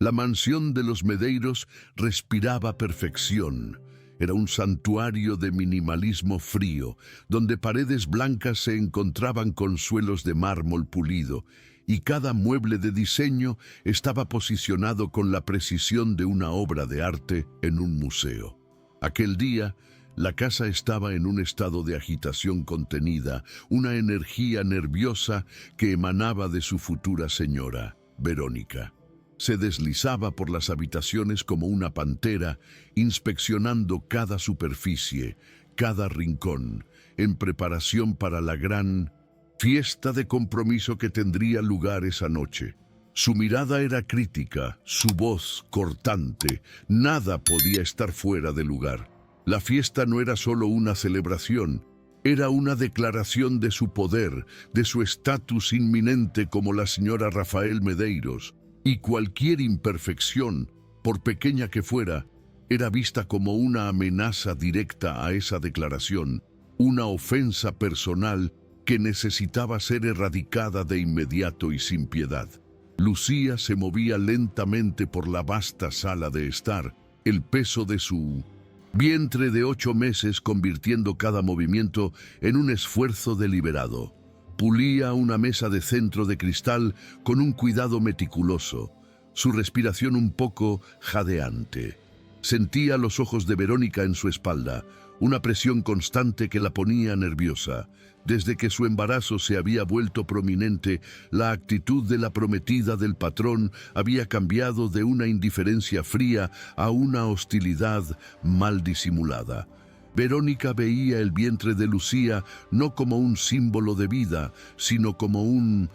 La mansión de los Medeiros respiraba perfección. Era un santuario de minimalismo frío, donde paredes blancas se encontraban con suelos de mármol pulido, y cada mueble de diseño estaba posicionado con la precisión de una obra de arte en un museo. Aquel día, la casa estaba en un estado de agitación contenida, una energía nerviosa que emanaba de su futura señora, Verónica. Se deslizaba por las habitaciones como una pantera, inspeccionando cada superficie, cada rincón, en preparación para la gran fiesta de compromiso que tendría lugar esa noche. Su mirada era crítica, su voz cortante, nada podía estar fuera de lugar. La fiesta no era solo una celebración, era una declaración de su poder, de su estatus inminente como la señora Rafael Medeiros, y cualquier imperfección, por pequeña que fuera, era vista como una amenaza directa a esa declaración, una ofensa personal que necesitaba ser erradicada de inmediato y sin piedad. Lucía se movía lentamente por la vasta sala de estar, el peso de su vientre de 8 meses convirtiendo cada movimiento en un esfuerzo deliberado. Pulía una mesa de centro de cristal con un cuidado meticuloso, su respiración un poco jadeante. Sentía los ojos de Verónica en su espalda, una presión constante que la ponía nerviosa. Desde que su embarazo se había vuelto prominente, la actitud de la prometida del patrón había cambiado de una indiferencia fría a una hostilidad mal disimulada. Verónica veía el vientre de Lucía no como un símbolo de vida, sino como un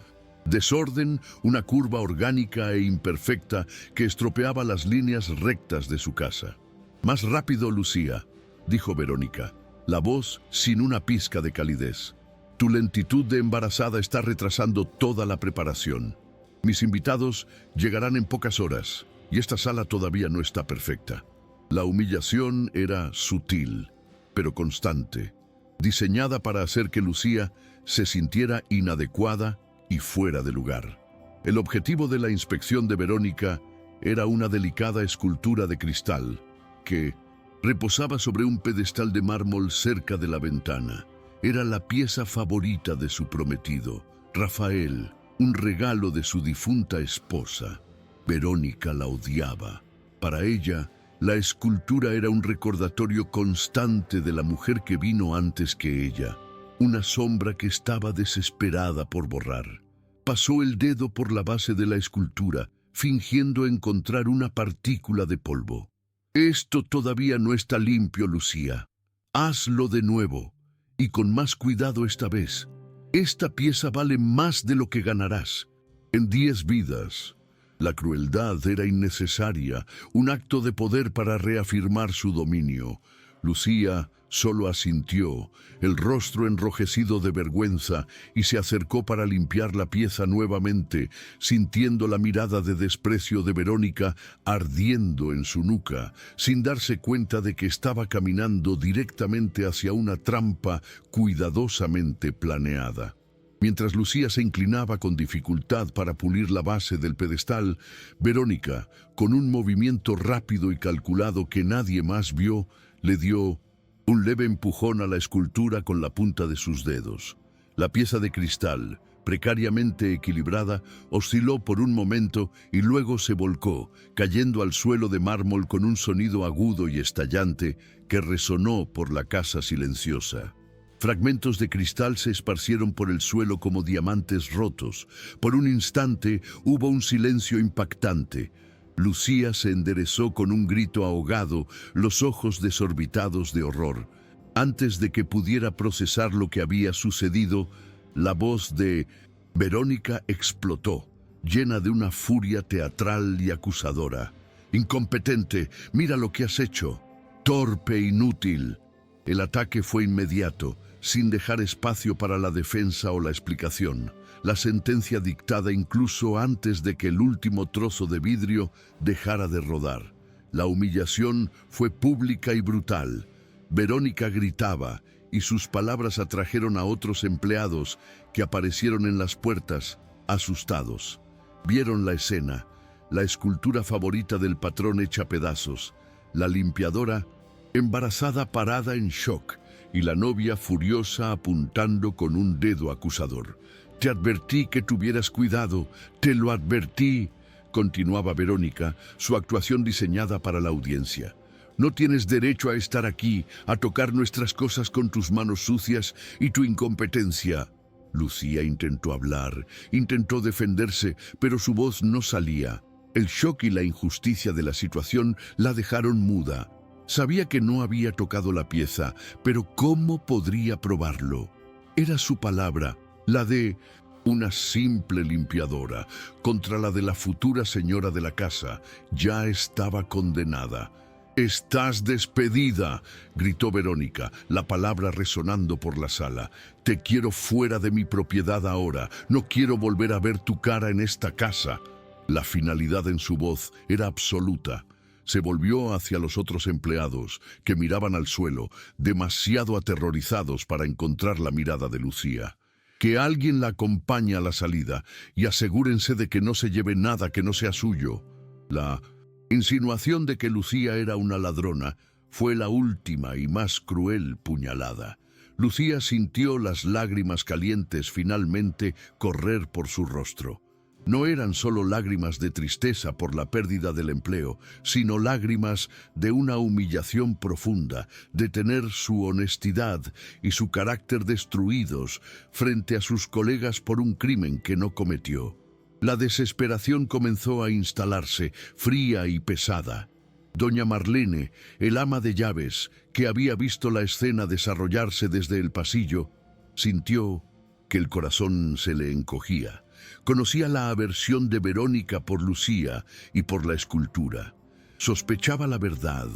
desorden, una curva orgánica e imperfecta que estropeaba las líneas rectas de su casa. «Más rápido, Lucía», dijo Verónica, la voz sin una pizca de calidez. «Tu lentitud de embarazada está retrasando toda la preparación. Mis invitados llegarán en pocas horas, y esta sala todavía no está perfecta». La humillación era sutil, pero constante, diseñada para hacer que Lucía se sintiera inadecuada y fuera de lugar. El objetivo de la inspección de Verónica era una delicada escultura de cristal que reposaba sobre un pedestal de mármol cerca de la ventana. Era la pieza favorita de su prometido, Rafael, un regalo de su difunta esposa. Verónica la odiaba. Para ella, la escultura era un recordatorio constante de la mujer que vino antes que ella, una sombra que estaba desesperada por borrar. Pasó el dedo por la base de la escultura, fingiendo encontrar una partícula de polvo. «Esto todavía no está limpio, Lucía. Hazlo de nuevo, y con más cuidado esta vez. Esta pieza vale más de lo que ganarás. En 10 vidas». La crueldad era innecesaria, un acto de poder para reafirmar su dominio. Lucía solo asintió, el rostro enrojecido de vergüenza, y se acercó para limpiar la pieza nuevamente, sintiendo la mirada de desprecio de Verónica ardiendo en su nuca, sin darse cuenta de que estaba caminando directamente hacia una trampa cuidadosamente planeada. Mientras Lucía se inclinaba con dificultad para pulir la base del pedestal, Verónica, con un movimiento rápido y calculado que nadie más vio, le dio un leve empujón a la escultura con la punta de sus dedos. La pieza de cristal, precariamente equilibrada, osciló por un momento y luego se volcó, cayendo al suelo de mármol con un sonido agudo y estallante que resonó por la casa silenciosa. Fragmentos de cristal se esparcieron por el suelo como diamantes rotos. Por un instante hubo un silencio impactante. Lucía se enderezó con un grito ahogado, los ojos desorbitados de horror. Antes de que pudiera procesar lo que había sucedido, la voz de Verónica explotó, llena de una furia teatral y acusadora. «Incompetente, mira lo que has hecho. Torpe, inútil». El ataque fue inmediato, sin dejar espacio para la defensa o la explicación. La sentencia dictada incluso antes de que el último trozo de vidrio dejara de rodar. La humillación fue pública y brutal. Verónica gritaba, y sus palabras atrajeron a otros empleados que aparecieron en las puertas, asustados. Vieron la escena. la escultura favorita del patrón hecha pedazos, la limpiadora embarazada parada en shock y la novia furiosa apuntando con un dedo acusador. «Te advertí que tuvieras cuidado, te lo advertí», continuaba Verónica, su actuación diseñada para la audiencia. «No tienes derecho a estar aquí, a tocar nuestras cosas con tus manos sucias y tu incompetencia». Lucía intentó hablar, intentó defenderse, pero su voz no salía. El shock y la injusticia de la situación la dejaron muda. Sabía que no había tocado la pieza, pero ¿cómo podría probarlo? Era su palabra, la de una simple limpiadora, contra la de la futura señora de la casa. Ya estaba condenada. «Estás despedida», gritó Verónica, la palabra resonando por la sala. «Te quiero fuera de mi propiedad ahora. No quiero volver a ver tu cara en esta casa». La finalidad en su voz era absoluta. Se volvió hacia los otros empleados, que miraban al suelo, demasiado aterrorizados para encontrar la mirada de Lucía. «Que alguien la acompañe a la salida y asegúrense de que no se lleve nada que no sea suyo». La insinuación de que Lucía era una ladrona fue la última y más cruel puñalada. Lucía sintió las lágrimas calientes finalmente correr por su rostro. No eran solo lágrimas de tristeza por la pérdida del empleo, sino lágrimas de una humillación profunda, de tener su honestidad y su carácter destruidos frente a sus colegas por un crimen que no cometió. La desesperación comenzó a instalarse, fría y pesada. Doña Marlene, el ama de llaves, que había visto la escena desarrollarse desde el pasillo, sintió que el corazón se le encogía. Conocía la aversión de Verónica por Lucía y por la escultura. Sospechaba la verdad,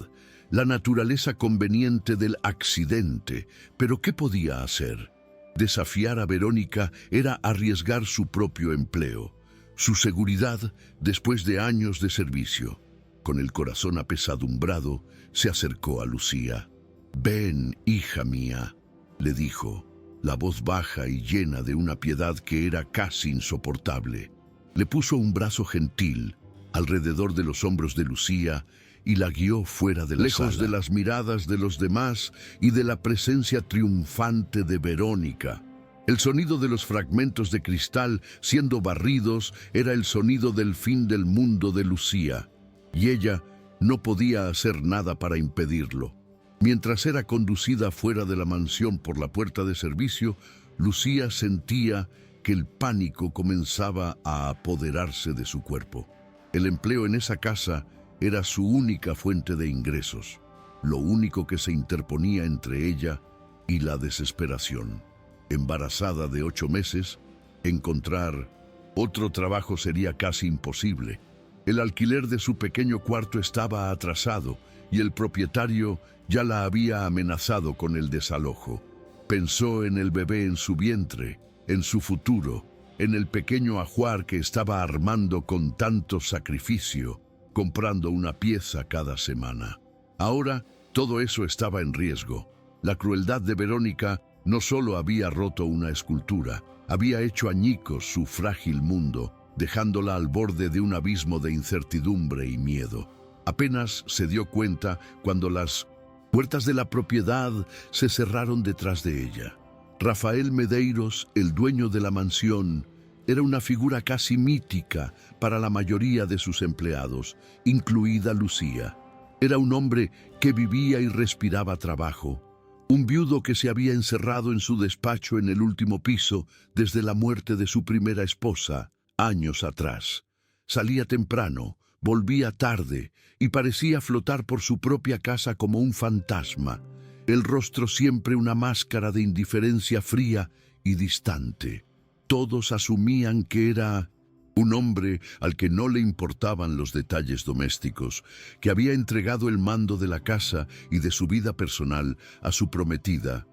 la naturaleza conveniente del accidente, pero ¿qué podía hacer? Desafiar a Verónica era arriesgar su propio empleo, su seguridad después de años de servicio. Con el corazón apesadumbrado, se acercó a Lucía. «Ven, hija mía», le dijo, la voz baja y llena de una piedad que era casi insoportable. Le puso un brazo gentil alrededor de los hombros de Lucía y la guió fuera de la sala, lejos de las miradas de los demás y de la presencia triunfante de Verónica. El sonido de los fragmentos de cristal siendo barridos era el sonido del fin del mundo de Lucía, y ella no podía hacer nada para impedirlo. Mientras era conducida fuera de la mansión por la puerta de servicio, Lucía sentía que el pánico comenzaba a apoderarse de su cuerpo. El empleo en esa casa era su única fuente de ingresos, lo único que se interponía entre ella y la desesperación. Embarazada de 8 meses, encontrar otro trabajo sería casi imposible. El alquiler de su pequeño cuarto estaba atrasado y el propietario ya la había amenazado con el desalojo. Pensó en el bebé en su vientre, en su futuro, en el pequeño ajuar que estaba armando con tanto sacrificio, comprando una pieza cada semana. Ahora todo eso estaba en riesgo. La crueldad de Verónica no solo había roto una escultura, había hecho añicos su frágil mundo, dejándola al borde de un abismo de incertidumbre y miedo. Apenas se dio cuenta cuando las puertas de la propiedad se cerraron detrás de ella. Rafael Medeiros, el dueño de la mansión, era una figura casi mítica para la mayoría de sus empleados, incluida Lucía. Era un hombre que vivía y respiraba trabajo, un viudo que se había encerrado en su despacho en el último piso desde la muerte de su primera esposa, años atrás. Salía temprano, volvía tarde y parecía flotar por su propia casa como un fantasma, el rostro siempre una máscara de indiferencia fría y distante. Todos asumían que era un hombre al que no le importaban los detalles domésticos, que había entregado el mando de la casa y de su vida personal a su prometida,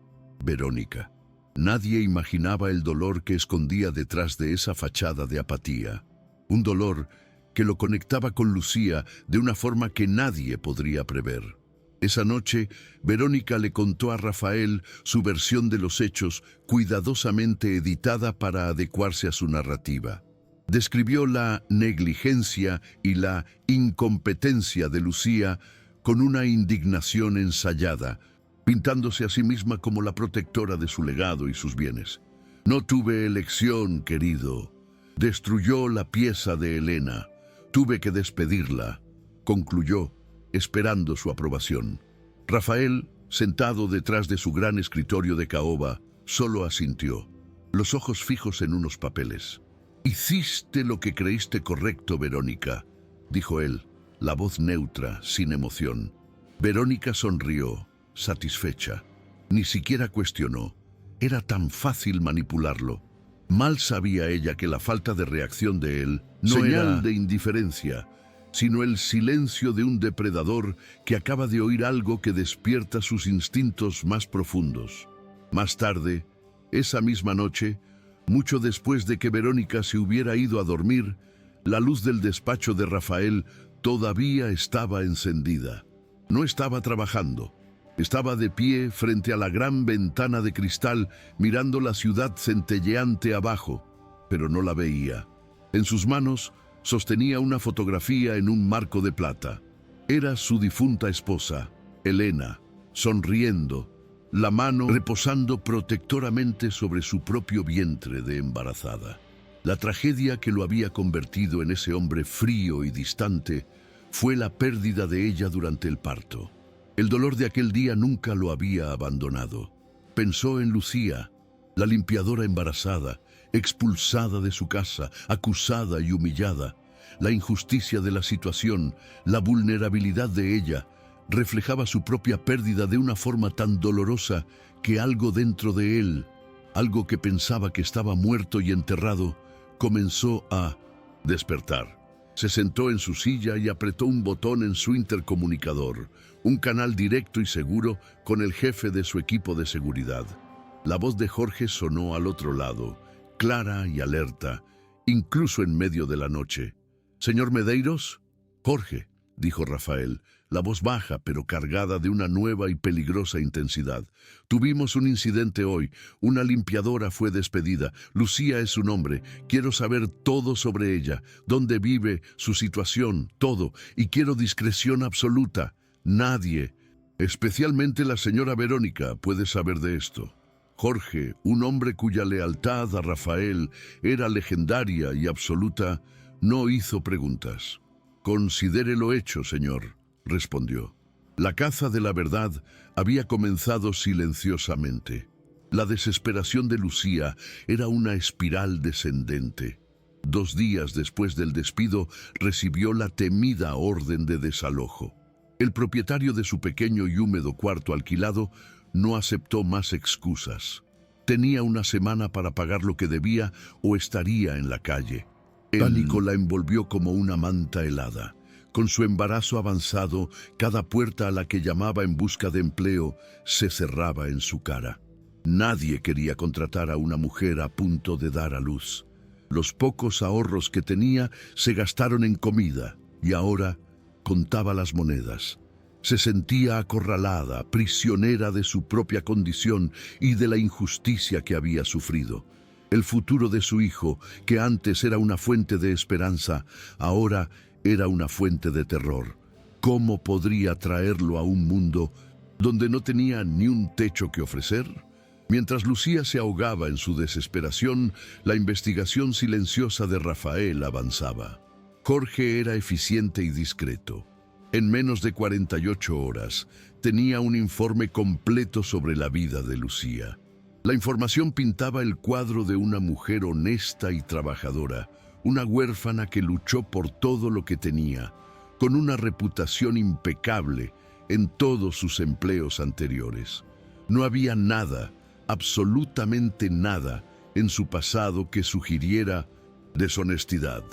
Verónica. Nadie imaginaba el dolor que escondía detrás de esa fachada de apatía. Un dolor que lo conectaba con Lucía de una forma que nadie podría prever. Esa noche, Verónica le contó a Rafael su versión de los hechos, cuidadosamente editada para adecuarse a su narrativa. Describió la negligencia y la incompetencia de Lucía con una indignación ensayada, pintándose a sí misma como la protectora de su legado y sus bienes. «No tuve elección, querido. Destruyó la pieza de Helena. Tuve que despedirla», concluyó, esperando su aprobación. Rafael, sentado detrás de su gran escritorio de caoba, solo asintió, los ojos fijos en unos papeles. «Hiciste lo que creíste correcto, Verónica», dijo él, la voz neutra, sin emoción. Verónica sonrió, satisfecha. Ni siquiera cuestionó. Era tan fácil manipularlo. Mal sabía ella que la falta de reacción de él no era de indiferencia, sino el silencio de un depredador que acaba de oír algo que despierta sus instintos más profundos. Más tarde, esa misma noche, mucho después de que Verónica se hubiera ido a dormir, la luz del despacho de Rafael todavía estaba encendida. No estaba trabajando. Estaba de pie frente a la gran ventana de cristal, mirando la ciudad centelleante abajo, pero no la veía. En sus manos sostenía una fotografía en un marco de plata. Era su difunta esposa, Helena, sonriendo, la mano reposando protectoramente sobre su propio vientre de embarazada. La tragedia que lo había convertido en ese hombre frío y distante fue la pérdida de ella durante el parto. El dolor de aquel día nunca lo había abandonado. Pensó en Lucía, la limpiadora embarazada, expulsada de su casa, acusada y humillada. La injusticia de la situación, la vulnerabilidad de ella, reflejaba su propia pérdida de una forma tan dolorosa que algo dentro de él, algo que pensaba que estaba muerto y enterrado, comenzó a despertar. Se sentó en su silla y apretó un botón en su intercomunicador, un canal directo y seguro con el jefe de su equipo de seguridad. La voz de Jorge sonó al otro lado, clara y alerta, incluso en medio de la noche. «¿Señor Medeiros?» «Jorge», dijo Rafael, la voz baja pero cargada de una nueva y peligrosa intensidad. «Tuvimos un incidente hoy. Una limpiadora fue despedida. Lucía es su nombre. Quiero saber todo sobre ella, dónde vive, su situación, todo. Y quiero discreción absoluta. Nadie, especialmente la señora Verónica, puede saber de esto». Jorge, un hombre cuya lealtad a Rafael era legendaria y absoluta, no hizo preguntas. «Considere lo hecho, señor», respondió. La caza de la verdad había comenzado silenciosamente. La desesperación de Lucía era una espiral descendente. 2 días después del despido, recibió la temida orden de desalojo. El propietario de su pequeño y húmedo cuarto alquilado no aceptó más excusas. Tenía una semana para pagar lo que debía o estaría en la calle. El pánico la envolvió como una manta helada. Con su embarazo avanzado, cada puerta a la que llamaba en busca de empleo se cerraba en su cara. Nadie quería contratar a una mujer a punto de dar a luz. Los pocos ahorros que tenía se gastaron en comida y ahora contaba las monedas. Se sentía acorralada, prisionera de su propia condición y de la injusticia que había sufrido. El futuro de su hijo, que antes era una fuente de esperanza, ahora era una fuente de terror. ¿Cómo podría traerlo a un mundo donde no tenía ni un techo que ofrecer? Mientras Lucía se ahogaba en su desesperación, la investigación silenciosa de Rafael avanzaba. Jorge era eficiente y discreto. En menos de 48 horas, tenía un informe completo sobre la vida de Lucía. La información pintaba el cuadro de una mujer honesta y trabajadora, una huérfana que luchó por todo lo que tenía, con una reputación impecable en todos sus empleos anteriores. No había nada, absolutamente nada, en su pasado que sugiriera deshonestidad.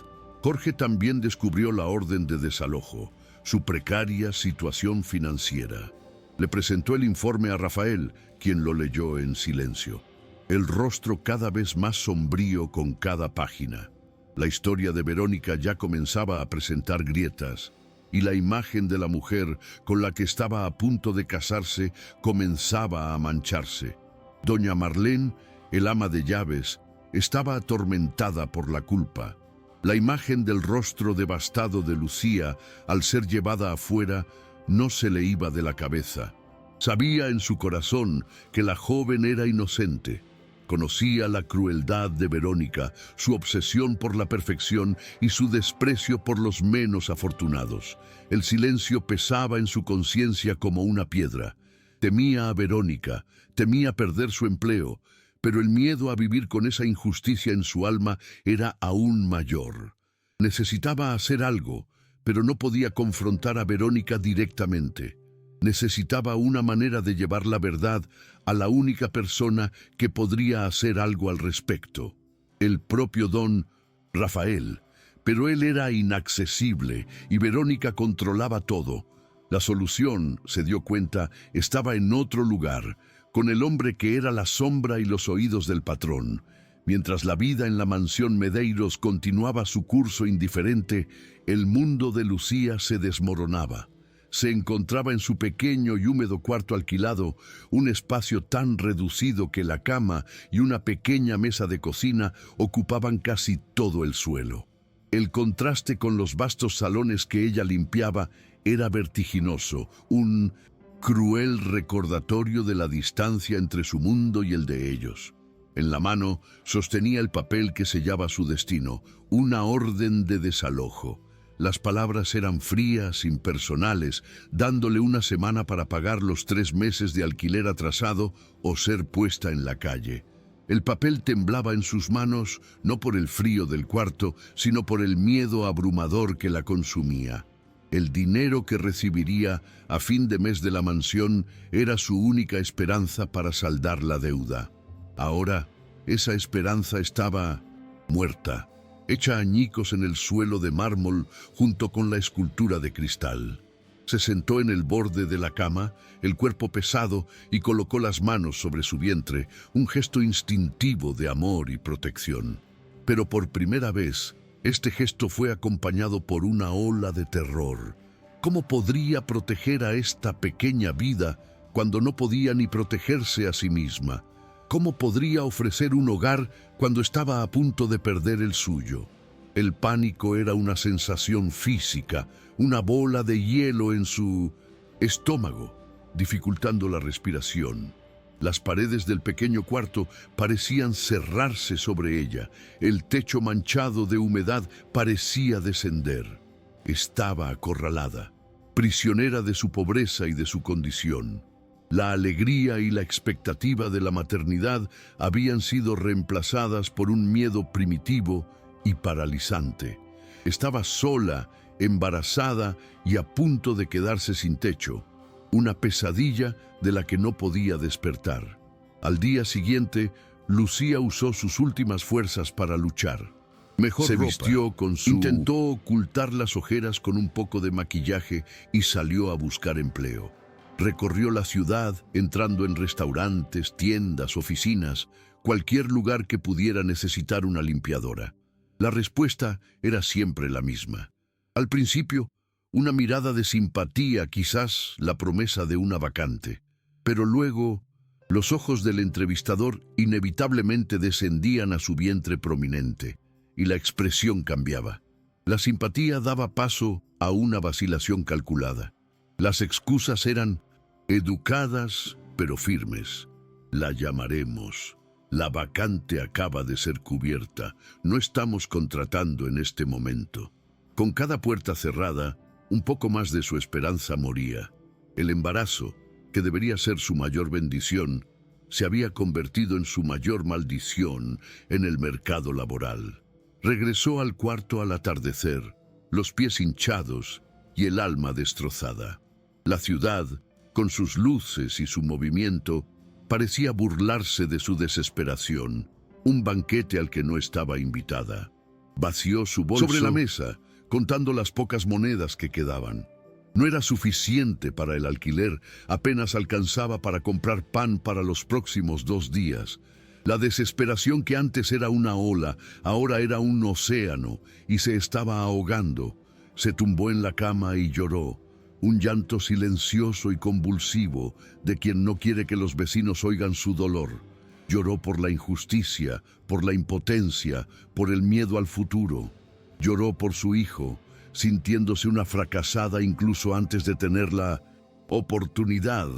Jorge también descubrió la orden de desalojo, su precaria situación financiera. Le presentó el informe a Rafael, quien lo leyó en silencio, el rostro cada vez más sombrío con cada página. La historia de Verónica ya comenzaba a presentar grietas, y la imagen de la mujer con la que estaba a punto de casarse comenzaba a mancharse. Doña Marlene, el ama de llaves, estaba atormentada por la culpa. La imagen del rostro devastado de Lucía, al ser llevada afuera, no se le iba de la cabeza. Sabía en su corazón que la joven era inocente. Conocía la crueldad de Verónica, su obsesión por la perfección y su desprecio por los menos afortunados. El silencio pesaba en su conciencia como una piedra. Temía a Verónica, temía perder su empleo, pero el miedo a vivir con esa injusticia en su alma era aún mayor. Necesitaba hacer algo, pero no podía confrontar a Verónica directamente. Necesitaba una manera de llevar la verdad a la única persona que podría hacer algo al respecto, el propio don Rafael. Pero él era inaccesible y Verónica controlaba todo. La solución, se dio cuenta, estaba en otro lugar, con el hombre que era la sombra y los oídos del patrón. Mientras la vida en la mansión Medeiros continuaba su curso indiferente, el mundo de Lucía se desmoronaba. Se encontraba en su pequeño y húmedo cuarto alquilado, un espacio tan reducido que la cama y una pequeña mesa de cocina ocupaban casi todo el suelo. El contraste con los vastos salones que ella limpiaba era vertiginoso, un cruel recordatorio de la distancia entre su mundo y el de ellos. En la mano sostenía el papel que sellaba su destino, una orden de desalojo. Las palabras eran frías, impersonales, dándole una semana para pagar los 3 meses de alquiler atrasado o ser puesta en la calle. El papel temblaba en sus manos, no por el frío del cuarto, sino por el miedo abrumador que la consumía. El dinero que recibiría a fin de mes de la mansión era su única esperanza para saldar la deuda. Ahora, esa esperanza estaba muerta, hecha añicos en el suelo de mármol junto con la escultura de cristal. Se sentó en el borde de la cama, el cuerpo pesado, y colocó las manos sobre su vientre, un gesto instintivo de amor y protección. Pero por primera vez, este gesto fue acompañado por una ola de terror. ¿Cómo podría proteger a esta pequeña vida cuando no podía ni protegerse a sí misma? ¿Cómo podría ofrecer un hogar cuando estaba a punto de perder el suyo? El pánico era una sensación física, una bola de hielo en su estómago, dificultando la respiración. Las paredes del pequeño cuarto parecían cerrarse sobre ella. El techo manchado de humedad parecía descender. Estaba acorralada, prisionera de su pobreza y de su condición. La alegría y la expectativa de la maternidad habían sido reemplazadas por un miedo primitivo y paralizante. Estaba sola, embarazada y a punto de quedarse sin techo, una pesadilla de la que no podía despertar. Al día siguiente, Lucía usó sus últimas fuerzas para luchar. Mejor se vistió con su... Intentó ocultar las ojeras con un poco de maquillaje y salió a buscar empleo. Recorrió la ciudad, entrando en restaurantes, tiendas, oficinas, cualquier lugar que pudiera necesitar una limpiadora. La respuesta era siempre la misma. Al principio, una mirada de simpatía, quizás la promesa de una vacante. Pero luego, los ojos del entrevistador inevitablemente descendían a su vientre prominente, y la expresión cambiaba. La simpatía daba paso a una vacilación calculada. Las excusas eran educadas pero firmes. La llamaremos. La vacante acaba de ser cubierta. No estamos contratando en este momento. Con cada puerta cerrada, un poco más de su esperanza moría. El embarazo, que debería ser su mayor bendición, se había convertido en su mayor maldición en el mercado laboral. Regresó al cuarto al atardecer, los pies hinchados y el alma destrozada. La ciudad, con sus luces y su movimiento, parecía burlarse de su desesperación, un banquete al que no estaba invitada. Vació su bolso sobre la mesa, contando las pocas monedas que quedaban. No era suficiente para el alquiler, apenas alcanzaba para comprar pan para los próximos 2 días. La desesperación que antes era una ola, ahora era un océano, y se estaba ahogando. Se tumbó en la cama y lloró. Un llanto silencioso y convulsivo de quien no quiere que los vecinos oigan su dolor. Lloró por la injusticia, por la impotencia, por el miedo al futuro. Lloró por su hijo, sintiéndose una fracasada incluso antes de tener la oportunidad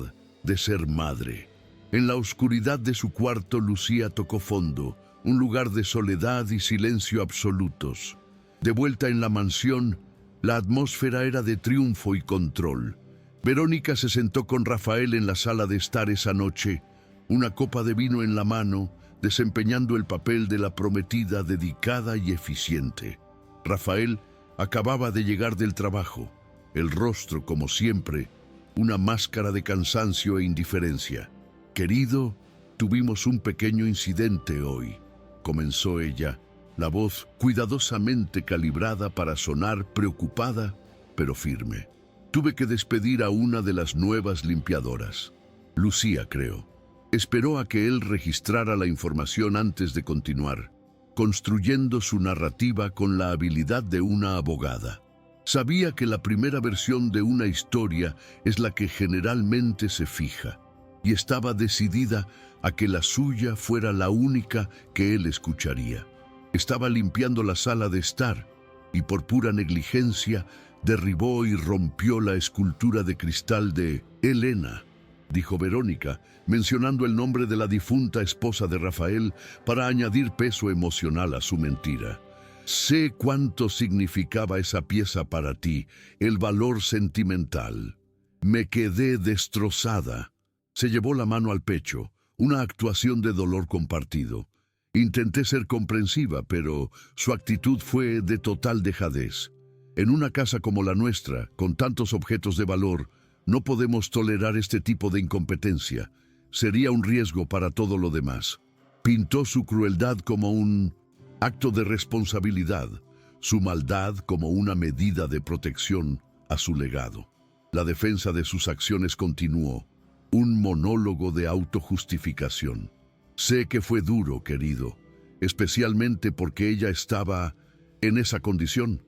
de ser madre. En la oscuridad de su cuarto, Lucía tocó fondo, un lugar de soledad y silencio absolutos. De vuelta en la mansión, la atmósfera era de triunfo y control. Verónica se sentó con Rafael en la sala de estar esa noche, una copa de vino en la mano, desempeñando el papel de la prometida dedicada y eficiente. Rafael acababa de llegar del trabajo, el rostro, como siempre, una máscara de cansancio e indiferencia. «Querido, tuvimos un pequeño incidente hoy», comenzó ella, la voz cuidadosamente calibrada para sonar preocupada, pero firme. «Tuve que despedir a una de las nuevas limpiadoras. Lucía, creo». Esperó a que él registrara la información antes de continuar, construyendo su narrativa con la habilidad de una abogada. Sabía que la primera versión de una historia es la que generalmente se fija, y estaba decidida a que la suya fuera la única que él escucharía. Estaba limpiando la sala de estar, y por pura negligencia derribó y rompió la escultura de cristal de Elena, dijo Verónica, mencionando el nombre de la difunta esposa de Rafael para añadir peso emocional a su mentira. «Sé cuánto significaba esa pieza para ti, el valor sentimental. Me quedé destrozada». Se llevó la mano al pecho, una actuación de dolor compartido. Intenté ser comprensiva, pero su actitud fue de total dejadez. En una casa como la nuestra, con tantos objetos de valor, no podemos tolerar este tipo de incompetencia. Sería un riesgo para todo lo demás. Pintó su crueldad como un acto de responsabilidad, su maldad como una medida de protección a su legado. La defensa de sus acciones continuó, un monólogo de autojustificación. «Sé que fue duro, querido, especialmente porque ella estaba en esa condición»,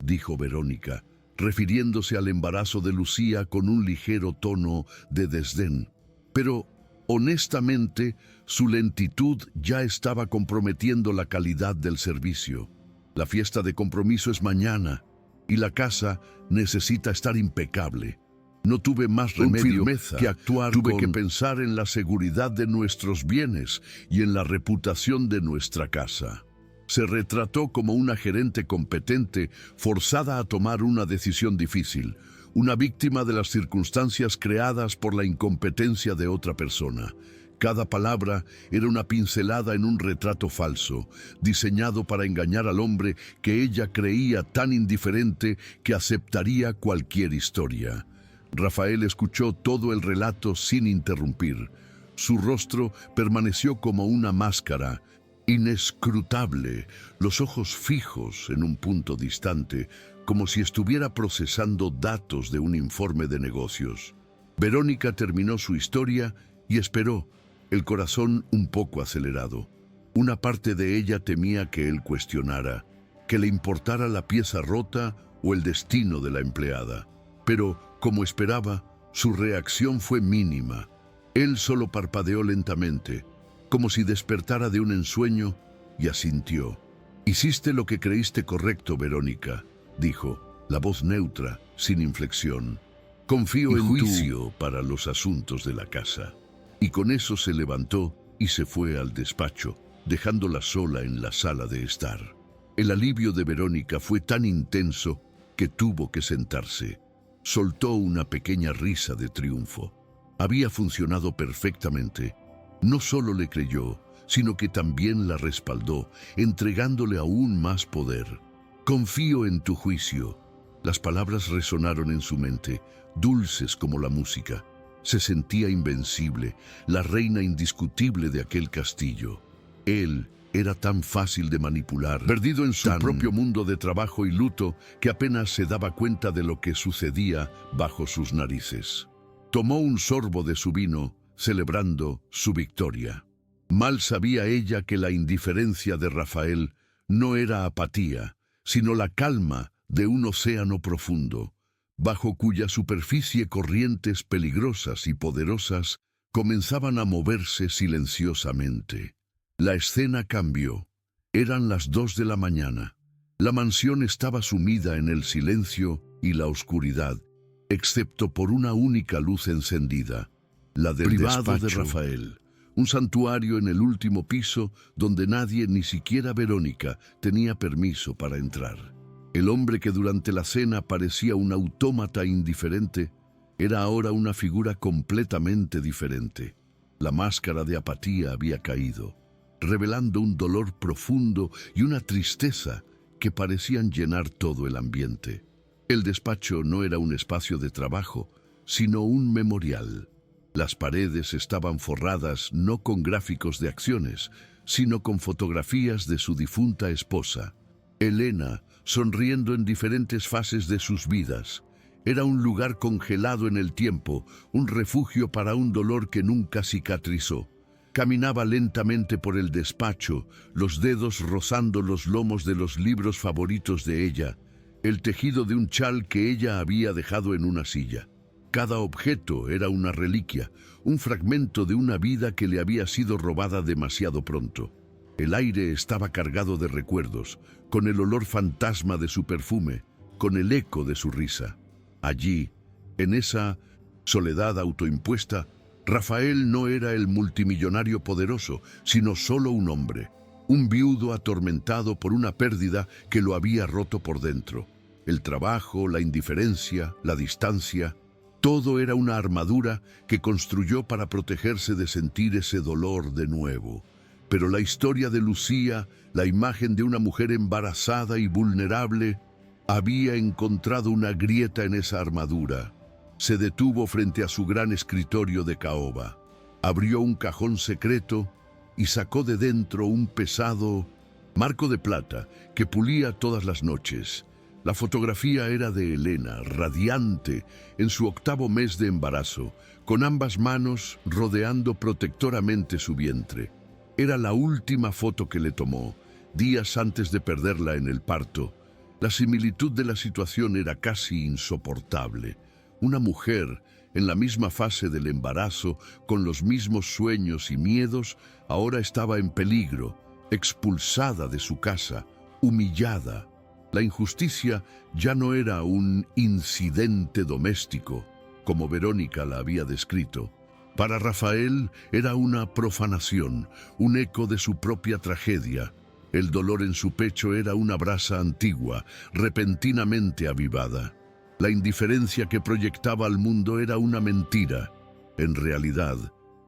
dijo Verónica, refiriéndose al embarazo de Lucía con un ligero tono de desdén. Pero, honestamente, su lentitud ya estaba comprometiendo la calidad del servicio. La fiesta de compromiso es mañana, y la casa necesita estar impecable. No tuve más remedio que actuar. Tuve que pensar en la seguridad de nuestros bienes y en la reputación de nuestra casa. Se retrató como una gerente competente, forzada a tomar una decisión difícil, una víctima de las circunstancias creadas por la incompetencia de otra persona. Cada palabra era una pincelada en un retrato falso, diseñado para engañar al hombre que ella creía tan indiferente que aceptaría cualquier historia. Rafael escuchó todo el relato sin interrumpir. Su rostro permaneció como una máscara, inescrutable, los ojos fijos en un punto distante, como si estuviera procesando datos de un informe de negocios. Verónica terminó su historia y esperó, el corazón un poco acelerado. Una parte de ella temía que él cuestionara, que le importara la pieza rota o el destino de la empleada. Pero, como esperaba, su reacción fue mínima. Él solo parpadeó lentamente, como si despertara de un ensueño, y asintió. «Hiciste lo que creíste correcto, Verónica», dijo, la voz neutra, sin inflexión. «Confío en juicio para los asuntos de la casa». Y con eso se levantó y se fue al despacho, dejándola sola en la sala de estar. El alivio de Verónica fue tan intenso que tuvo que sentarse. Soltó una pequeña risa de triunfo. Había funcionado perfectamente. No solo le creyó, sino que también la respaldó, entregándole aún más poder. «Confío en tu juicio». Las palabras resonaron en su mente, dulces como la música. Se sentía invencible, la reina indiscutible de aquel castillo. Él era tan fácil de manipular, perdido en su propio mundo de trabajo y luto, que apenas se daba cuenta de lo que sucedía bajo sus narices. Tomó un sorbo de su vino, celebrando su victoria. Mal sabía ella que la indiferencia de Rafael no era apatía, sino la calma de un océano profundo, bajo cuya superficie corrientes peligrosas y poderosas comenzaban a moverse silenciosamente. La escena cambió. Eran las 2 de la mañana. La mansión estaba sumida en el silencio y la oscuridad, excepto por una única luz encendida, la del privado de Rafael, un santuario en el último piso donde nadie, ni siquiera Verónica, tenía permiso para entrar. El hombre que durante la cena parecía un autómata indiferente, era ahora una figura completamente diferente. La máscara de apatía había caído, revelando un dolor profundo y una tristeza que parecían llenar todo el ambiente. El despacho no era un espacio de trabajo, sino un memorial. Las paredes estaban forradas no con gráficos de acciones, sino con fotografías de su difunta esposa, Elena, sonriendo en diferentes fases de sus vidas. Era un lugar congelado en el tiempo, un refugio para un dolor que nunca cicatrizó. Caminaba lentamente por el despacho, los dedos rozando los lomos de los libros favoritos de ella, el tejido de un chal que ella había dejado en una silla. Cada objeto era una reliquia, un fragmento de una vida que le había sido robada demasiado pronto. El aire estaba cargado de recuerdos, con el olor fantasma de su perfume, con el eco de su risa. Allí, en esa soledad autoimpuesta, Rafael no era el multimillonario poderoso, sino solo un hombre, un viudo atormentado por una pérdida que lo había roto por dentro. El trabajo, la indiferencia, la distancia, todo era una armadura que construyó para protegerse de sentir ese dolor de nuevo. Pero la historia de Lucía, la imagen de una mujer embarazada y vulnerable, había encontrado una grieta en esa armadura. Se detuvo frente a su gran escritorio de caoba. Abrió un cajón secreto y sacó de dentro un pesado marco de plata que pulía todas las noches. La fotografía era de Elena, radiante, en su 8º mes de embarazo, con ambas manos rodeando protectoramente su vientre. Era la última foto que le tomó, días antes de perderla en el parto. La similitud de la situación era casi insoportable. Una mujer, en la misma fase del embarazo, con los mismos sueños y miedos, ahora estaba en peligro, expulsada de su casa, humillada. La injusticia ya no era un incidente doméstico, como Verónica la había descrito. Para Rafael era una profanación, un eco de su propia tragedia. El dolor en su pecho era una brasa antigua, repentinamente avivada. La indiferencia que proyectaba al mundo era una mentira. En realidad,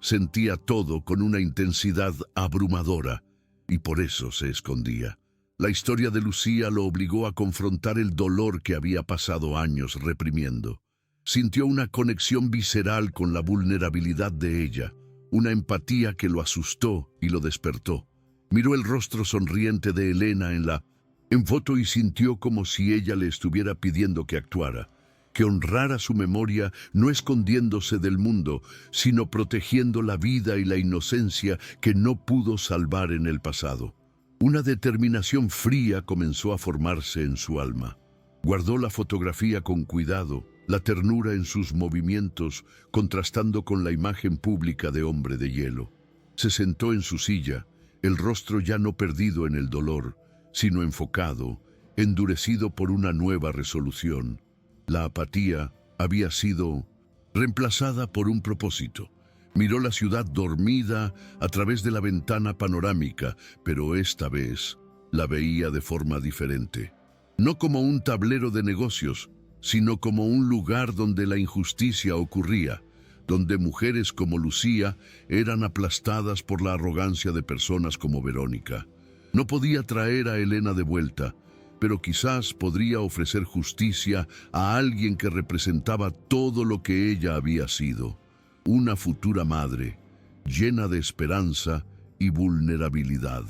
sentía todo con una intensidad abrumadora, y por eso se escondía. La historia de Lucía lo obligó a confrontar el dolor que había pasado años reprimiendo. Sintió una conexión visceral con la vulnerabilidad de ella, una empatía que lo asustó y lo despertó. Miró el rostro sonriente de Elena en foto y sintió como si ella le estuviera pidiendo que actuara, que honrara su memoria, no escondiéndose del mundo, sino protegiendo la vida y la inocencia que no pudo salvar en el pasado. Una determinación fría comenzó a formarse en su alma. Guardó la fotografía con cuidado, la ternura en sus movimientos, contrastando con la imagen pública de hombre de hielo. Se sentó en su silla, el rostro ya no perdido en el dolor, sino enfocado, endurecido por una nueva resolución. La apatía había sido reemplazada por un propósito. Miró la ciudad dormida a través de la ventana panorámica, pero esta vez la veía de forma diferente. No como un tablero de negocios, sino como un lugar donde la injusticia ocurría, donde mujeres como Lucía eran aplastadas por la arrogancia de personas como Verónica. No podía traer a Elena de vuelta, pero quizás podría ofrecer justicia a alguien que representaba todo lo que ella había sido. Una futura madre, llena de esperanza y vulnerabilidad.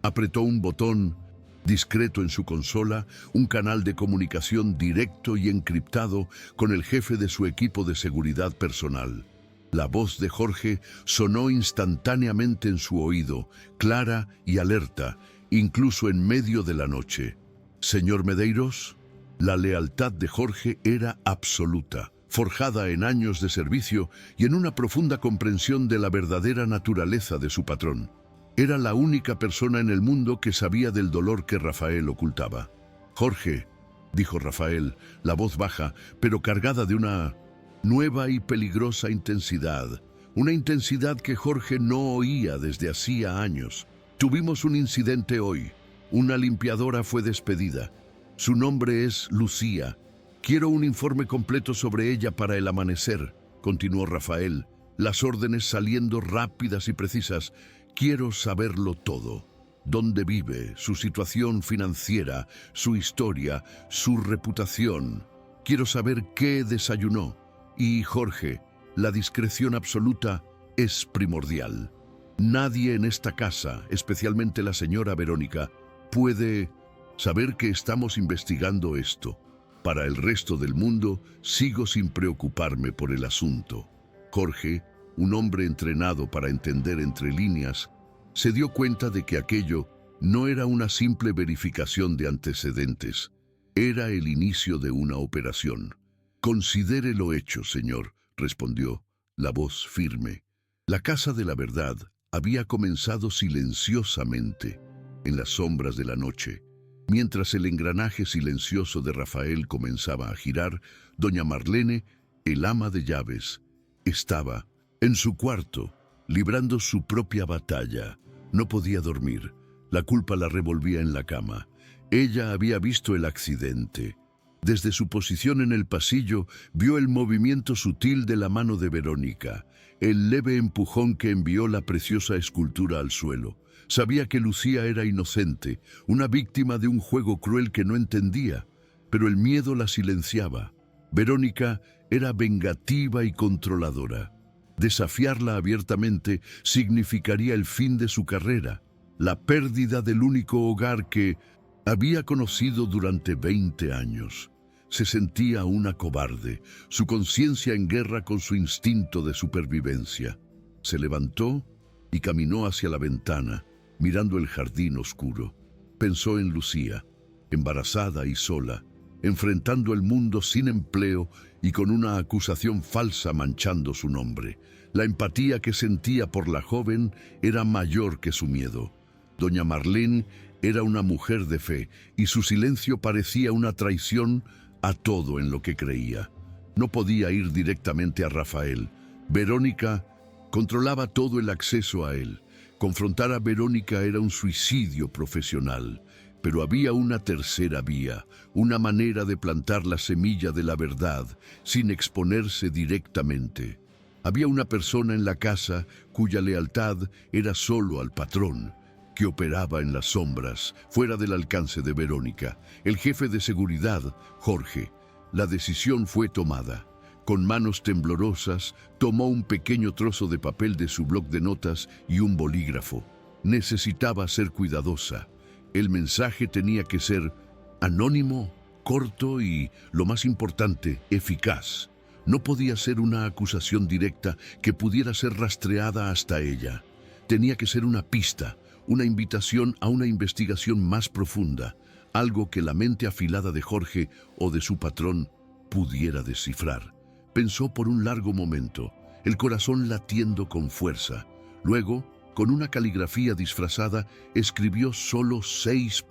Apretó un botón discreto en su consola, un canal de comunicación directo y encriptado con el jefe de su equipo de seguridad personal. La voz de Jorge sonó instantáneamente en su oído, clara y alerta, incluso en medio de la noche. «Señor Medeiros». La lealtad de Jorge era absoluta, forjada en años de servicio y en una profunda comprensión de la verdadera naturaleza de su patrón. Era la única persona en el mundo que sabía del dolor que Rafael ocultaba. Jorge, dijo Rafael, la voz baja, pero cargada de una nueva y peligrosa intensidad. Una intensidad que Jorge no oía desde hacía años. Tuvimos un incidente hoy. Una limpiadora fue despedida. Su nombre es Lucía. Quiero un informe completo sobre ella para el amanecer, continuó Rafael, las órdenes saliendo rápidas y precisas. Quiero saberlo todo. Dónde vive, su situación financiera, su historia, su reputación. Quiero saber qué desayunó. Y, Jorge, la discreción absoluta es primordial. Nadie en esta casa, especialmente la señora Verónica, puede saber que estamos investigando esto. Para el resto del mundo, sigo sin preocuparme por el asunto. Jorge, un hombre entrenado para entender entre líneas, se dio cuenta de que aquello no era una simple verificación de antecedentes. Era el inicio de una operación. «Considere lo hecho, señor», respondió, la voz firme. La Casa de la Verdad había comenzado silenciosamente, en las sombras de la noche. Mientras el engranaje silencioso de Rafael comenzaba a girar, doña Marlene, el ama de llaves, estaba en su cuarto, librando su propia batalla. No podía dormir. La culpa la revolvía en la cama. Ella había visto el accidente. Desde su posición en el pasillo, vio el movimiento sutil de la mano de Verónica, el leve empujón que envió la preciosa escultura al suelo. Sabía que Lucía era inocente, una víctima de un juego cruel que no entendía, pero el miedo la silenciaba. Verónica era vengativa y controladora. Desafiarla abiertamente significaría el fin de su carrera, la pérdida del único hogar que había conocido durante 20 años. Se sentía una cobarde, su conciencia en guerra con su instinto de supervivencia. Se levantó y caminó hacia la ventana, mirando el jardín oscuro. Pensó en Lucía, embarazada y sola, enfrentando el mundo sin empleo y con una acusación falsa manchando su nombre. La empatía que sentía por la joven era mayor que su miedo. Doña Marlene era una mujer de fe y su silencio parecía una traición a todo en lo que creía. No podía ir directamente a Rafael. Verónica controlaba todo el acceso a él. Confrontar a Verónica era un suicidio profesional, pero había una tercera vía, una manera de plantar la semilla de la verdad sin exponerse directamente. Había una persona en la casa cuya lealtad era solo al patrón, que operaba en las sombras, fuera del alcance de Verónica. El jefe de seguridad, Jorge. La decisión fue tomada. Con manos temblorosas, tomó un pequeño trozo de papel de su bloc de notas y un bolígrafo. Necesitaba ser cuidadosa. El mensaje tenía que ser anónimo, corto y, lo más importante, eficaz. No podía ser una acusación directa que pudiera ser rastreada hasta ella. Tenía que ser una pista, una invitación a una investigación más profunda, algo que la mente afilada de Jorge o de su patrón pudiera descifrar. Pensó por un largo momento, el corazón latiendo con fuerza. Luego, con una caligrafía disfrazada, escribió solo 6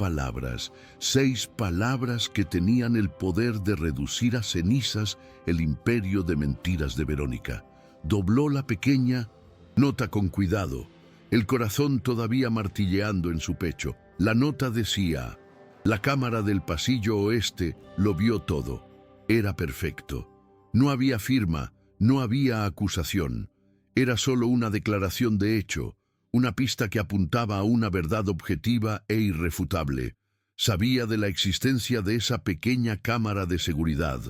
palabras que tenían el poder de reducir a cenizas el imperio de mentiras de Verónica. Dobló la pequeña nota con cuidado, el corazón todavía martilleando en su pecho. La nota decía: la cámara del pasillo oeste lo vio todo. Era perfecto. No había firma, no había acusación. Era solo una declaración de hecho, una pista que apuntaba a una verdad objetiva e irrefutable. Sabía de la existencia de esa pequeña cámara de seguridad,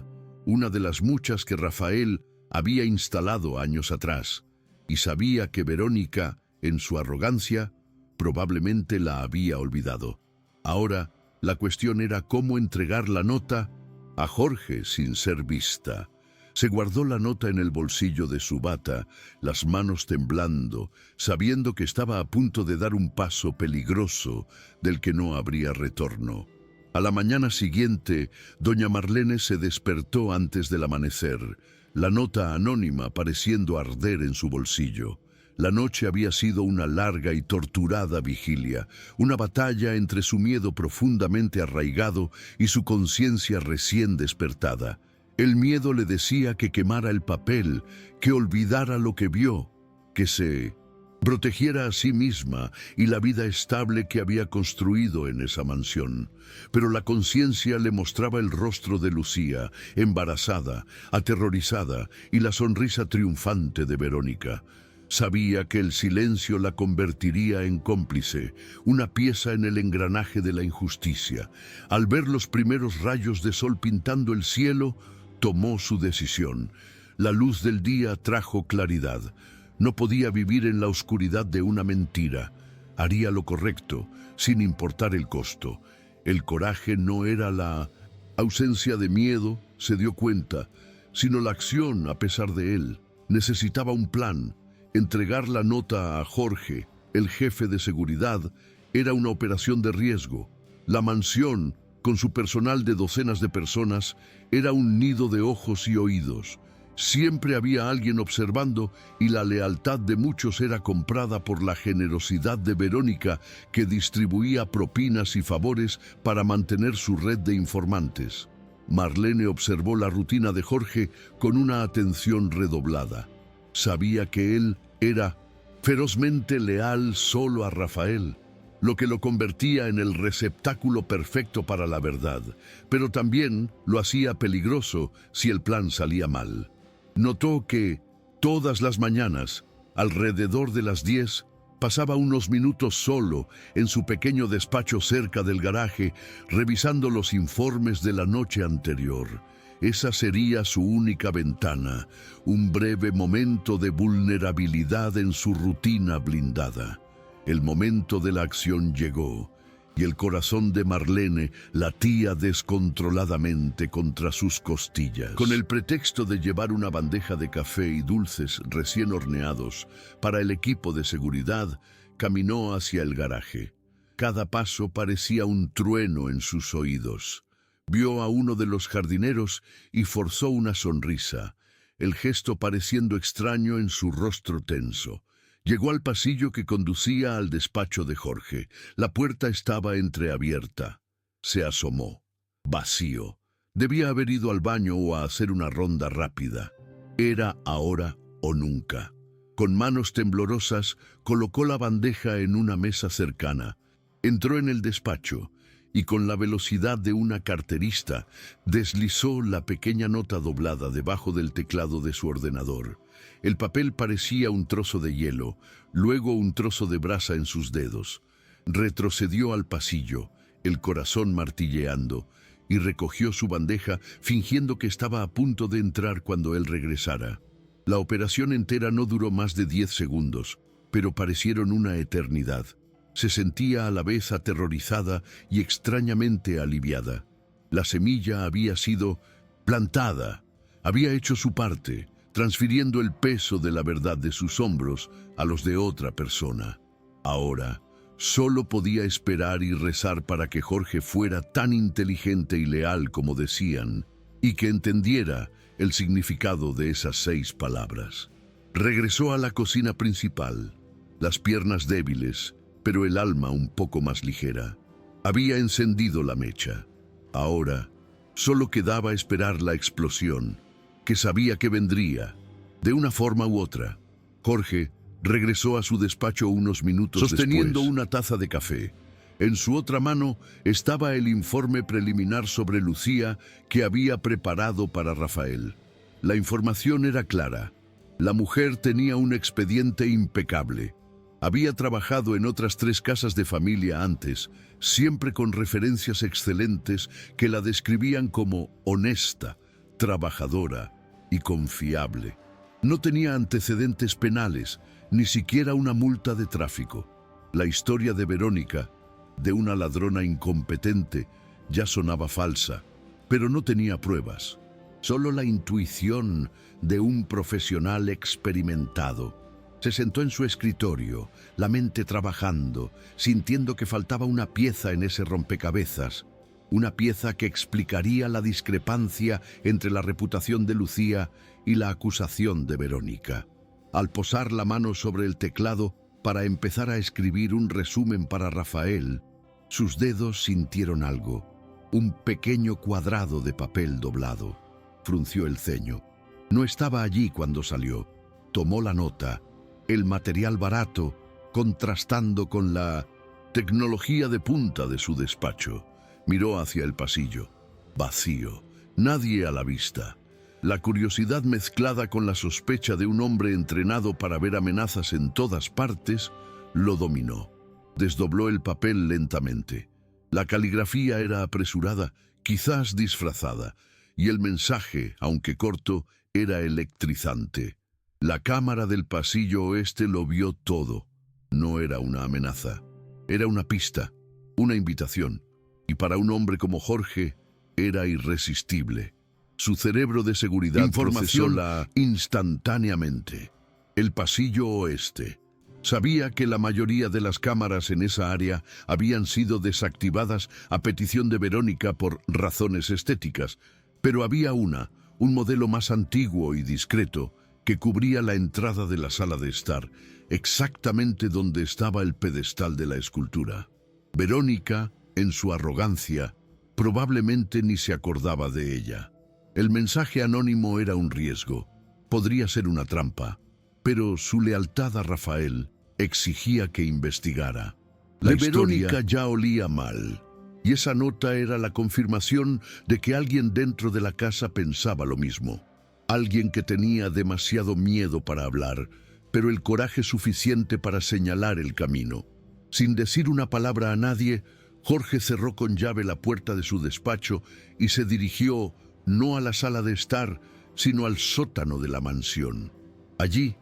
una de las muchas que Rafael había instalado años atrás, y sabía que Verónica, en su arrogancia, probablemente la había olvidado. Ahora, la cuestión era cómo entregar la nota a Jorge sin ser vista. Se guardó la nota en el bolsillo de su bata, las manos temblando, sabiendo que estaba a punto de dar un paso peligroso del que no habría retorno. A la mañana siguiente, doña Marlene se despertó antes del amanecer, la nota anónima pareciendo arder en su bolsillo. La noche había sido una larga y torturada vigilia, una batalla entre su miedo profundamente arraigado y su conciencia recién despertada. El miedo le decía que quemara el papel, que olvidara lo que vio, que se protegiera a sí misma y la vida estable que había construido en esa mansión. Pero la conciencia le mostraba el rostro de Lucía, embarazada, aterrorizada, y la sonrisa triunfante de Verónica. Sabía que el silencio la convertiría en cómplice, una pieza en el engranaje de la injusticia. Al ver los primeros rayos de sol pintando el cielo, tomó su decisión. La luz del día trajo claridad. No podía vivir en la oscuridad de una mentira. Haría lo correcto, sin importar el costo. El coraje no era la ausencia de miedo, se dio cuenta, sino la acción a pesar de él. Necesitaba un plan. Entregar la nota a Jorge, el jefe de seguridad, era una operación de riesgo. La mansión, con su personal de docenas de personas, era un nido de ojos y oídos. Siempre había alguien observando y la lealtad de muchos era comprada por la generosidad de Verónica, que distribuía propinas y favores para mantener su red de informantes. Marlene observó la rutina de Jorge con una atención redoblada. Sabía que él era ferozmente leal solo a Rafael, lo que lo convertía en el receptáculo perfecto para la verdad, pero también lo hacía peligroso si el plan salía mal. Notó que todas las mañanas, alrededor de las 10, pasaba unos minutos solo en su pequeño despacho cerca del garaje, revisando los informes de la noche anterior. Esa sería su única ventana, un breve momento de vulnerabilidad en su rutina blindada. El momento de la acción llegó, y el corazón de Marlene latía descontroladamente contra sus costillas. Con el pretexto de llevar una bandeja de café y dulces recién horneados para el equipo de seguridad, caminó hacia el garaje. Cada paso parecía un trueno en sus oídos. Vio a uno de los jardineros y forzó una sonrisa, el gesto pareciendo extraño en su rostro tenso. Llegó al pasillo que conducía al despacho de Jorge. La puerta estaba entreabierta. Se asomó. Vacío. Debía haber ido al baño o a hacer una ronda rápida. Era ahora o nunca. Con manos temblorosas, colocó la bandeja en una mesa cercana. Entró en el despacho y con la velocidad de una carterista deslizó la pequeña nota doblada debajo del teclado de su ordenador. El papel parecía un trozo de hielo, luego un trozo de brasa en sus dedos. Retrocedió al pasillo, el corazón martilleando, y recogió su bandeja fingiendo que estaba a punto de entrar cuando él regresara. La operación entera no duró más de 10 segundos, pero parecieron una eternidad. Se sentía a la vez aterrorizada y extrañamente aliviada. La semilla había sido plantada, había hecho su parte, transfiriendo el peso de la verdad de sus hombros a los de otra persona. Ahora, solo podía esperar y rezar para que Jorge fuera tan inteligente y leal como decían, y que entendiera el significado de esas 6 palabras. Regresó a la cocina principal, las piernas débiles, pero el alma un poco más ligera. Había encendido la mecha. Ahora, solo quedaba esperar la explosión, que sabía que vendría, de una forma u otra. Jorge regresó a su despacho unos minutos sosteniendo una taza de café. En su otra mano estaba el informe preliminar sobre Lucía que había preparado para Rafael. La información era clara. La mujer tenía un expediente impecable. Había trabajado en otras 3 casas de familia antes, siempre con referencias excelentes que la describían como honesta, trabajadora y confiable. No tenía antecedentes penales, ni siquiera una multa de tráfico. La historia de Verónica, de una ladrona incompetente, ya sonaba falsa, pero no tenía pruebas. Solo la intuición de un profesional experimentado. Se sentó en su escritorio, la mente trabajando, sintiendo que faltaba una pieza en ese rompecabezas, una pieza que explicaría la discrepancia entre la reputación de Lucía y la acusación de Verónica. Al posar la mano sobre el teclado para empezar a escribir un resumen para Rafael, sus dedos sintieron algo, un pequeño cuadrado de papel doblado. Frunció el ceño. No estaba allí cuando salió. Tomó la nota, el material barato, contrastando con la tecnología de punta de su despacho. Miró hacia el pasillo. Vacío. Nadie a la vista. La curiosidad mezclada con la sospecha de un hombre entrenado para ver amenazas en todas partes lo dominó. Desdobló el papel lentamente. La caligrafía era apresurada, quizás disfrazada, y el mensaje, aunque corto, era electrizante. La cámara del pasillo oeste lo vio todo. No era una amenaza. Era una pista, una invitación. Y para un hombre como Jorge, era irresistible. Su cerebro de seguridad procesóla instantáneamente. El pasillo oeste. Sabía que la mayoría de las cámaras en esa área habían sido desactivadas a petición de Verónica por razones estéticas, pero había un modelo más antiguo y discreto, que cubría la entrada de la sala de estar, exactamente donde estaba el pedestal de la escultura. Verónica, en su arrogancia, probablemente ni se acordaba de ella. El mensaje anónimo era un riesgo, podría ser una trampa, pero su lealtad a Rafael exigía que investigara. La historia Verónica ya olía mal, y esa nota era la confirmación de que alguien dentro de la casa pensaba lo mismo. Alguien que tenía demasiado miedo para hablar, pero el coraje suficiente para señalar el camino. Sin decir una palabra a nadie, Jorge cerró con llave la puerta de su despacho y se dirigió no a la sala de estar, sino al sótano de la mansión. Allí,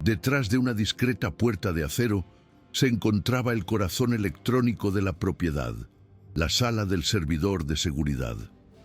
detrás de una discreta puerta de acero, se encontraba el corazón electrónico de la propiedad, la sala del servidor de seguridad.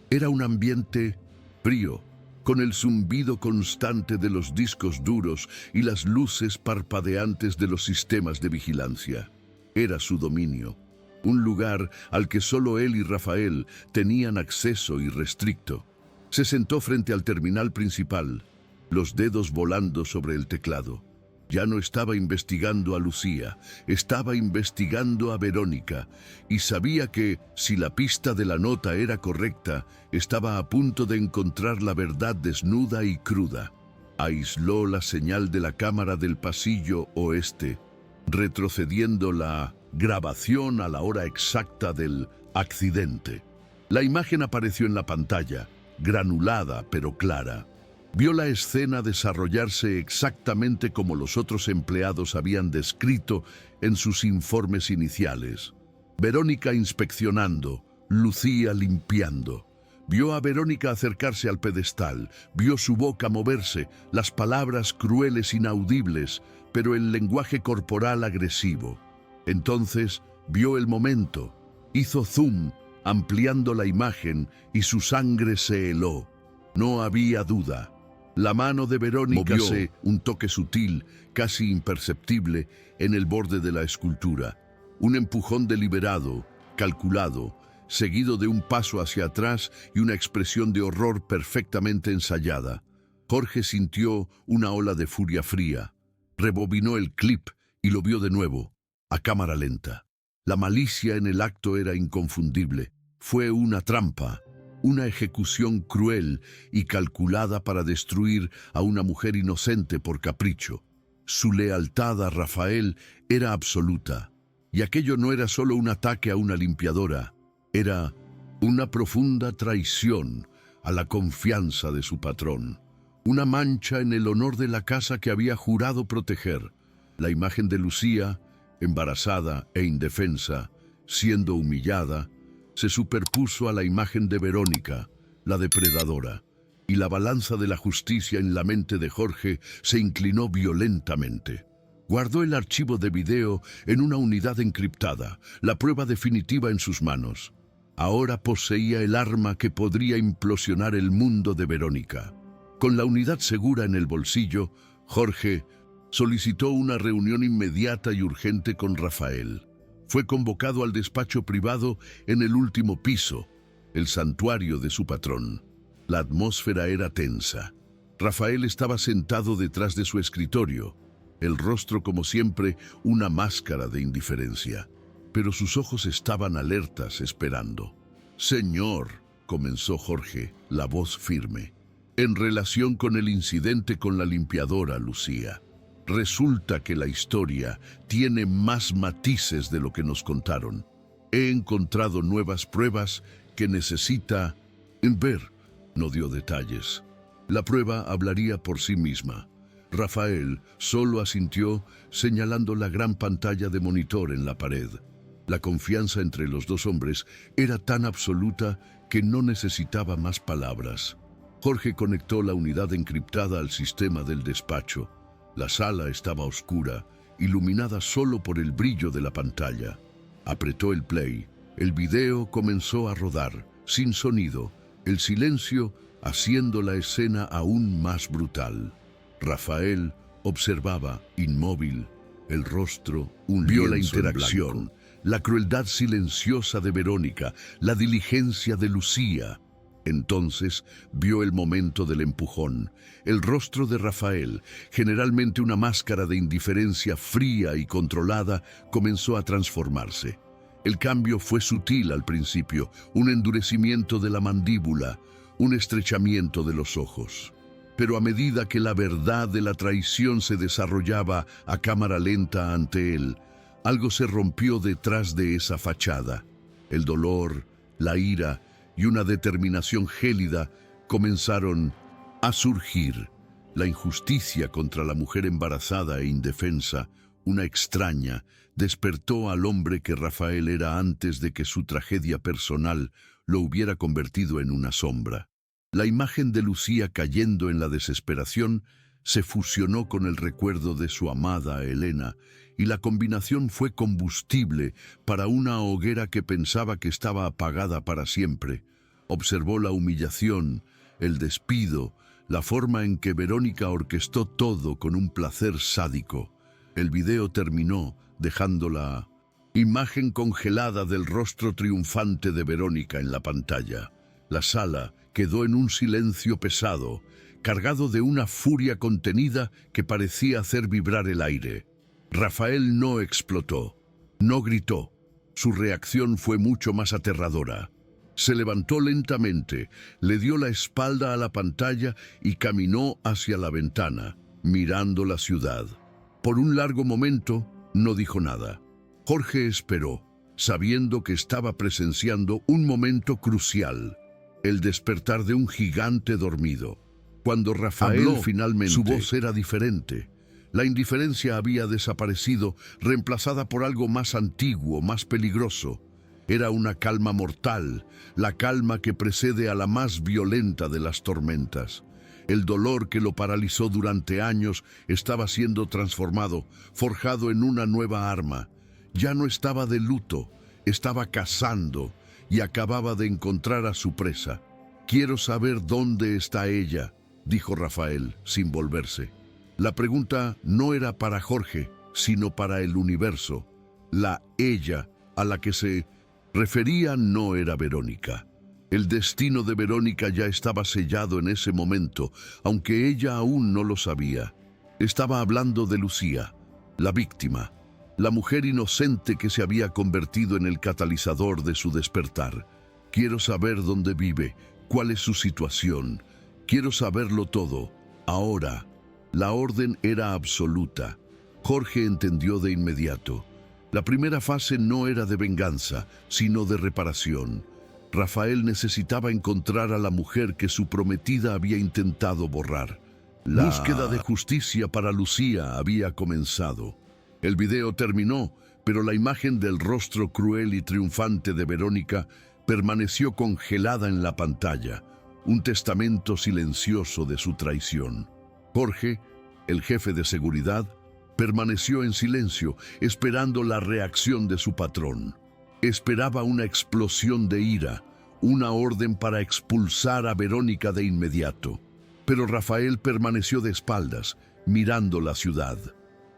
Era un ambiente frío, con el zumbido constante de los discos duros y las luces parpadeantes de los sistemas de vigilancia. Era su dominio, un lugar al que solo él y Rafael tenían acceso irrestricto. Se sentó frente al terminal principal, los dedos volando sobre el teclado. Ya no estaba investigando a Lucía, estaba investigando a Verónica, y sabía que, si la pista de la nota era correcta, estaba a punto de encontrar la verdad desnuda y cruda. Aisló la señal de la cámara del pasillo oeste, retrocediendo la grabación a la hora exacta del accidente. La imagen apareció en la pantalla, granulada pero clara. Vio la escena desarrollarse exactamente como los otros empleados habían descrito en sus informes iniciales. Verónica inspeccionando, Lucía limpiando. Vio a Verónica acercarse al pedestal, vio su boca moverse, las palabras crueles inaudibles, pero el lenguaje corporal agresivo. Entonces vio el momento, hizo zoom, ampliando la imagen, y su sangre se heló. No había duda. La mano de Verónica movió un toque sutil, casi imperceptible, en el borde de la escultura. Un empujón deliberado, calculado, seguido de un paso hacia atrás y una expresión de horror perfectamente ensayada. Jorge sintió una ola de furia fría. Rebobinó el clip y lo vio de nuevo, a cámara lenta. La malicia en el acto era inconfundible. Fue una trampa. Una ejecución cruel y calculada para destruir a una mujer inocente por capricho. Su lealtad a Rafael era absoluta, y aquello no era solo un ataque a una limpiadora, era una profunda traición a la confianza de su patrón, una mancha en el honor de la casa que había jurado proteger. La imagen de Lucía, embarazada e indefensa, siendo humillada, se superpuso a la imagen de Verónica, la depredadora, y la balanza de la justicia en la mente de Jorge se inclinó violentamente. Guardó el archivo de video en una unidad encriptada, la prueba definitiva en sus manos. Ahora poseía el arma que podría implosionar el mundo de Verónica. Con la unidad segura en el bolsillo, Jorge solicitó una reunión inmediata y urgente con Rafael. Fue convocado al despacho privado en el último piso, el santuario de su patrón. La atmósfera era tensa. Rafael estaba sentado detrás de su escritorio, el rostro como siempre una máscara de indiferencia, pero sus ojos estaban alertas esperando. «Señor», comenzó Jorge, la voz firme, «en relación con el incidente con la limpiadora Lucía, resulta que la historia tiene más matices de lo que nos contaron. He encontrado nuevas pruebas que necesita ver». No dio detalles. La prueba hablaría por sí misma. Rafael solo asintió, señalando la gran pantalla de monitor en la pared. La confianza entre los dos hombres era tan absoluta que no necesitaba más palabras. Jorge conectó la unidad encriptada al sistema del despacho. La sala estaba oscura, iluminada solo por el brillo de la pantalla. Apretó el play. El video comenzó a rodar, sin sonido, el silencio haciendo la escena aún más brutal. Rafael observaba, inmóvil, el rostro, vio la interacción, la crueldad silenciosa de Verónica, la diligencia de Lucía. Entonces vio el momento del empujón. El rostro de Rafael, generalmente una máscara de indiferencia fría y controlada, comenzó a transformarse. El cambio fue sutil al principio, un endurecimiento de la mandíbula, un estrechamiento de los ojos. Pero a medida que la verdad de la traición se desarrollaba a cámara lenta ante él, algo se rompió detrás de esa fachada. El dolor, la ira y una determinación gélida comenzaron a surgir. La injusticia contra la mujer embarazada e indefensa, una extraña, despertó al hombre que Rafael era antes de que su tragedia personal lo hubiera convertido en una sombra. La imagen de Lucía cayendo en la desesperación se fusionó con el recuerdo de su amada Elena, y la combinación fue combustible para una hoguera que pensaba que estaba apagada para siempre. Observó la humillación, el despido, la forma en que Verónica orquestó todo con un placer sádico. El video terminó, dejando la imagen congelada del rostro triunfante de Verónica en la pantalla. La sala quedó en un silencio pesado, cargado de una furia contenida que parecía hacer vibrar el aire. Rafael no explotó, no gritó. Su reacción fue mucho más aterradora. Se levantó lentamente, le dio la espalda a la pantalla y caminó hacia la ventana, mirando la ciudad. Por un largo momento no dijo nada. Jorge esperó, sabiendo que estaba presenciando un momento crucial, el despertar de un gigante dormido. Cuando Rafael habló, finalmente, su voz era diferente. La indiferencia había desaparecido, reemplazada por algo más antiguo, más peligroso. Era una calma mortal, la calma que precede a la más violenta de las tormentas. El dolor que lo paralizó durante años estaba siendo transformado, forjado en una nueva arma. Ya no estaba de luto, estaba cazando y acababa de encontrar a su presa. «Quiero saber dónde está ella», dijo Rafael, sin volverse. La pregunta no era para Jorge, sino para el universo. La ella a la que se refería no era Verónica. El destino de Verónica ya estaba sellado en ese momento, aunque ella aún no lo sabía. Estaba hablando de Lucía, la víctima, la mujer inocente que se había convertido en el catalizador de su despertar. «Quiero saber dónde vive, cuál es su situación. Quiero saberlo todo, ahora». La orden era absoluta. Jorge entendió de inmediato. La primera fase no era de venganza, sino de reparación. Rafael necesitaba encontrar a la mujer que su prometida había intentado borrar. La búsqueda de justicia para Lucía había comenzado. El video terminó, pero la imagen del rostro cruel y triunfante de Verónica permaneció congelada en la pantalla, un testamento silencioso de su traición. Jorge, el jefe de seguridad, permaneció en silencio, esperando la reacción de su patrón. Esperaba una explosión de ira, una orden para expulsar a Verónica de inmediato. Pero Rafael permaneció de espaldas, mirando la ciudad.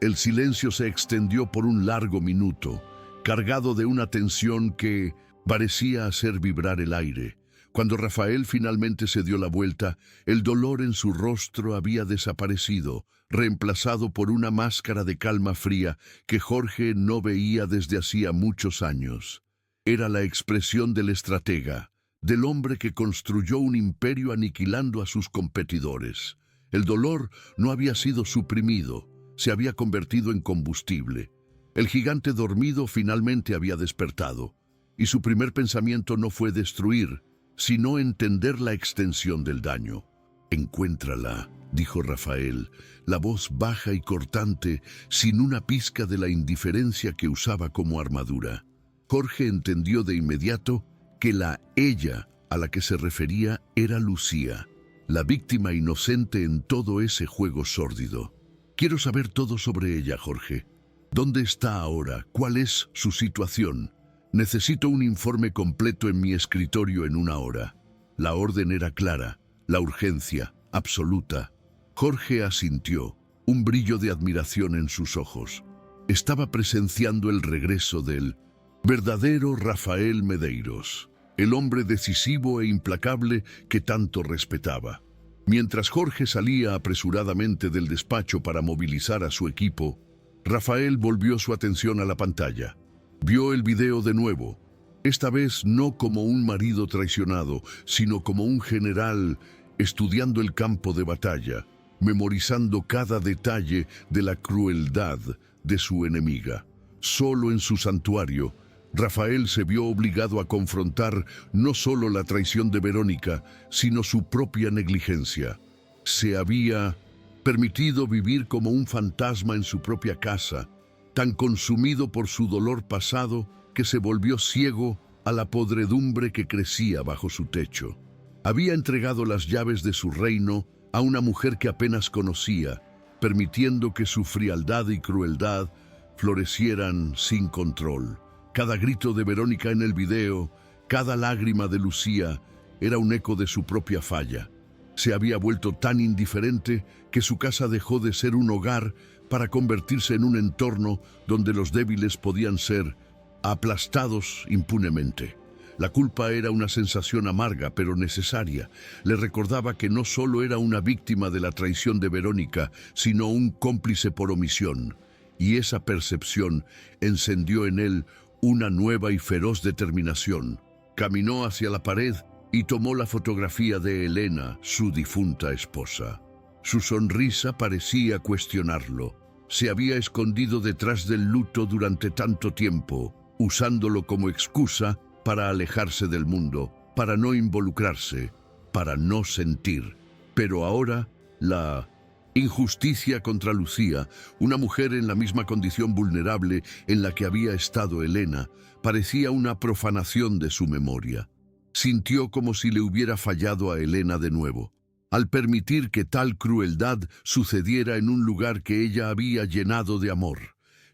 El silencio se extendió por un largo minuto, cargado de una tensión que parecía hacer vibrar el aire. Cuando Rafael finalmente se dio la vuelta, el dolor en su rostro había desaparecido, reemplazado por una máscara de calma fría que Jorge no veía desde hacía muchos años. Era la expresión del estratega, del hombre que construyó un imperio aniquilando a sus competidores. El dolor no había sido suprimido, se había convertido en combustible. El gigante dormido finalmente había despertado, y su primer pensamiento no fue destruir, sino entender la extensión del daño. «Encuéntrala», dijo Rafael, la voz baja y cortante, sin una pizca de la indiferencia que usaba como armadura. Jorge entendió de inmediato que la ella a la que se refería era Lucía, la víctima inocente en todo ese juego sórdido. «Quiero saber todo sobre ella, Jorge. ¿Dónde está ahora? ¿Cuál es su situación? Necesito un informe completo en mi escritorio en 1 hora». La orden era clara, la urgencia absoluta. Jorge asintió, un brillo de admiración en sus ojos. Estaba presenciando el regreso del verdadero Rafael Medeiros, el hombre decisivo e implacable que tanto respetaba. Mientras Jorge salía apresuradamente del despacho para movilizar a su equipo, Rafael volvió su atención a la pantalla. Vio el video de nuevo, esta vez no como un marido traicionado, sino como un general estudiando el campo de batalla, memorizando cada detalle de la crueldad de su enemiga. Solo en su santuario, Rafael se vio obligado a confrontar no solo la traición de Verónica, sino su propia negligencia. Se había permitido vivir como un fantasma en su propia casa, tan consumido por su dolor pasado que se volvió ciego a la podredumbre que crecía bajo su techo. Había entregado las llaves de su reino a una mujer que apenas conocía, permitiendo que su frialdad y crueldad florecieran sin control. Cada grito de Verónica en el video, cada lágrima de Lucía, era un eco de su propia falla. Se había vuelto tan indiferente que su casa dejó de ser un hogar para convertirse en un entorno donde los débiles podían ser aplastados impunemente. La culpa era una sensación amarga pero necesaria. Le recordaba que no solo era una víctima de la traición de Verónica, sino un cómplice por omisión. Y esa percepción encendió en él una nueva y feroz determinación. Caminó hacia la pared y tomó la fotografía de Elena, su difunta esposa. Su sonrisa parecía cuestionarlo. Se había escondido detrás del luto durante tanto tiempo, usándolo como excusa para alejarse del mundo, para no involucrarse, para no sentir. Pero ahora, la injusticia contra Lucía, una mujer en la misma condición vulnerable en la que había estado Elena, parecía una profanación de su memoria. Sintió como si le hubiera fallado a Elena de nuevo, al permitir que tal crueldad sucediera en un lugar que ella había llenado de amor.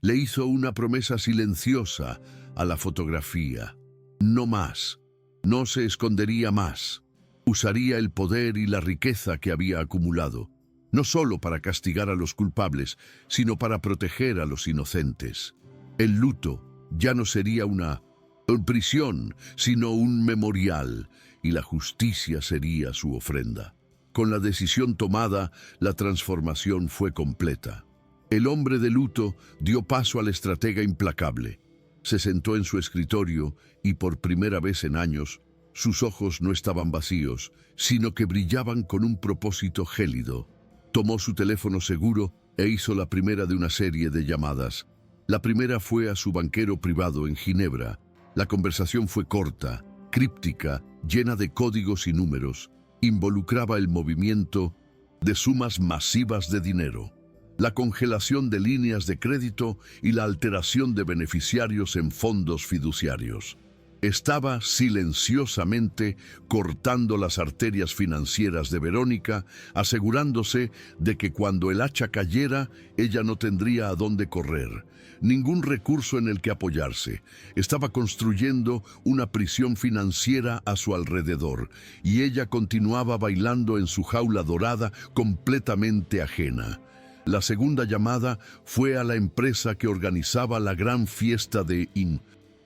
Le hizo una promesa silenciosa a la fotografía. No más, no se escondería más. Usaría el poder y la riqueza que había acumulado, no solo para castigar a los culpables, sino para proteger a los inocentes. El luto ya no sería una prisión, sino un memorial, y la justicia sería su ofrenda. Con la decisión tomada, la transformación fue completa. El hombre de luto dio paso al estratega implacable. Se sentó en su escritorio y por primera vez en años, sus ojos no estaban vacíos, sino que brillaban con un propósito gélido. Tomó su teléfono seguro e hizo la primera de una serie de llamadas. La primera fue a su banquero privado en Ginebra. La conversación fue corta, críptica, llena de códigos y números. Involucraba el movimiento de sumas masivas de dinero, la congelación de líneas de crédito y la alteración de beneficiarios en fondos fiduciarios. Estaba silenciosamente cortando las arterias financieras de Verónica, asegurándose de que cuando el hacha cayera, ella no tendría a dónde correr, ningún recurso en el que apoyarse. Estaba construyendo una prisión financiera a su alrededor, y ella continuaba bailando en su jaula dorada, completamente ajena. La segunda llamada fue a la empresa que organizaba la gran fiesta de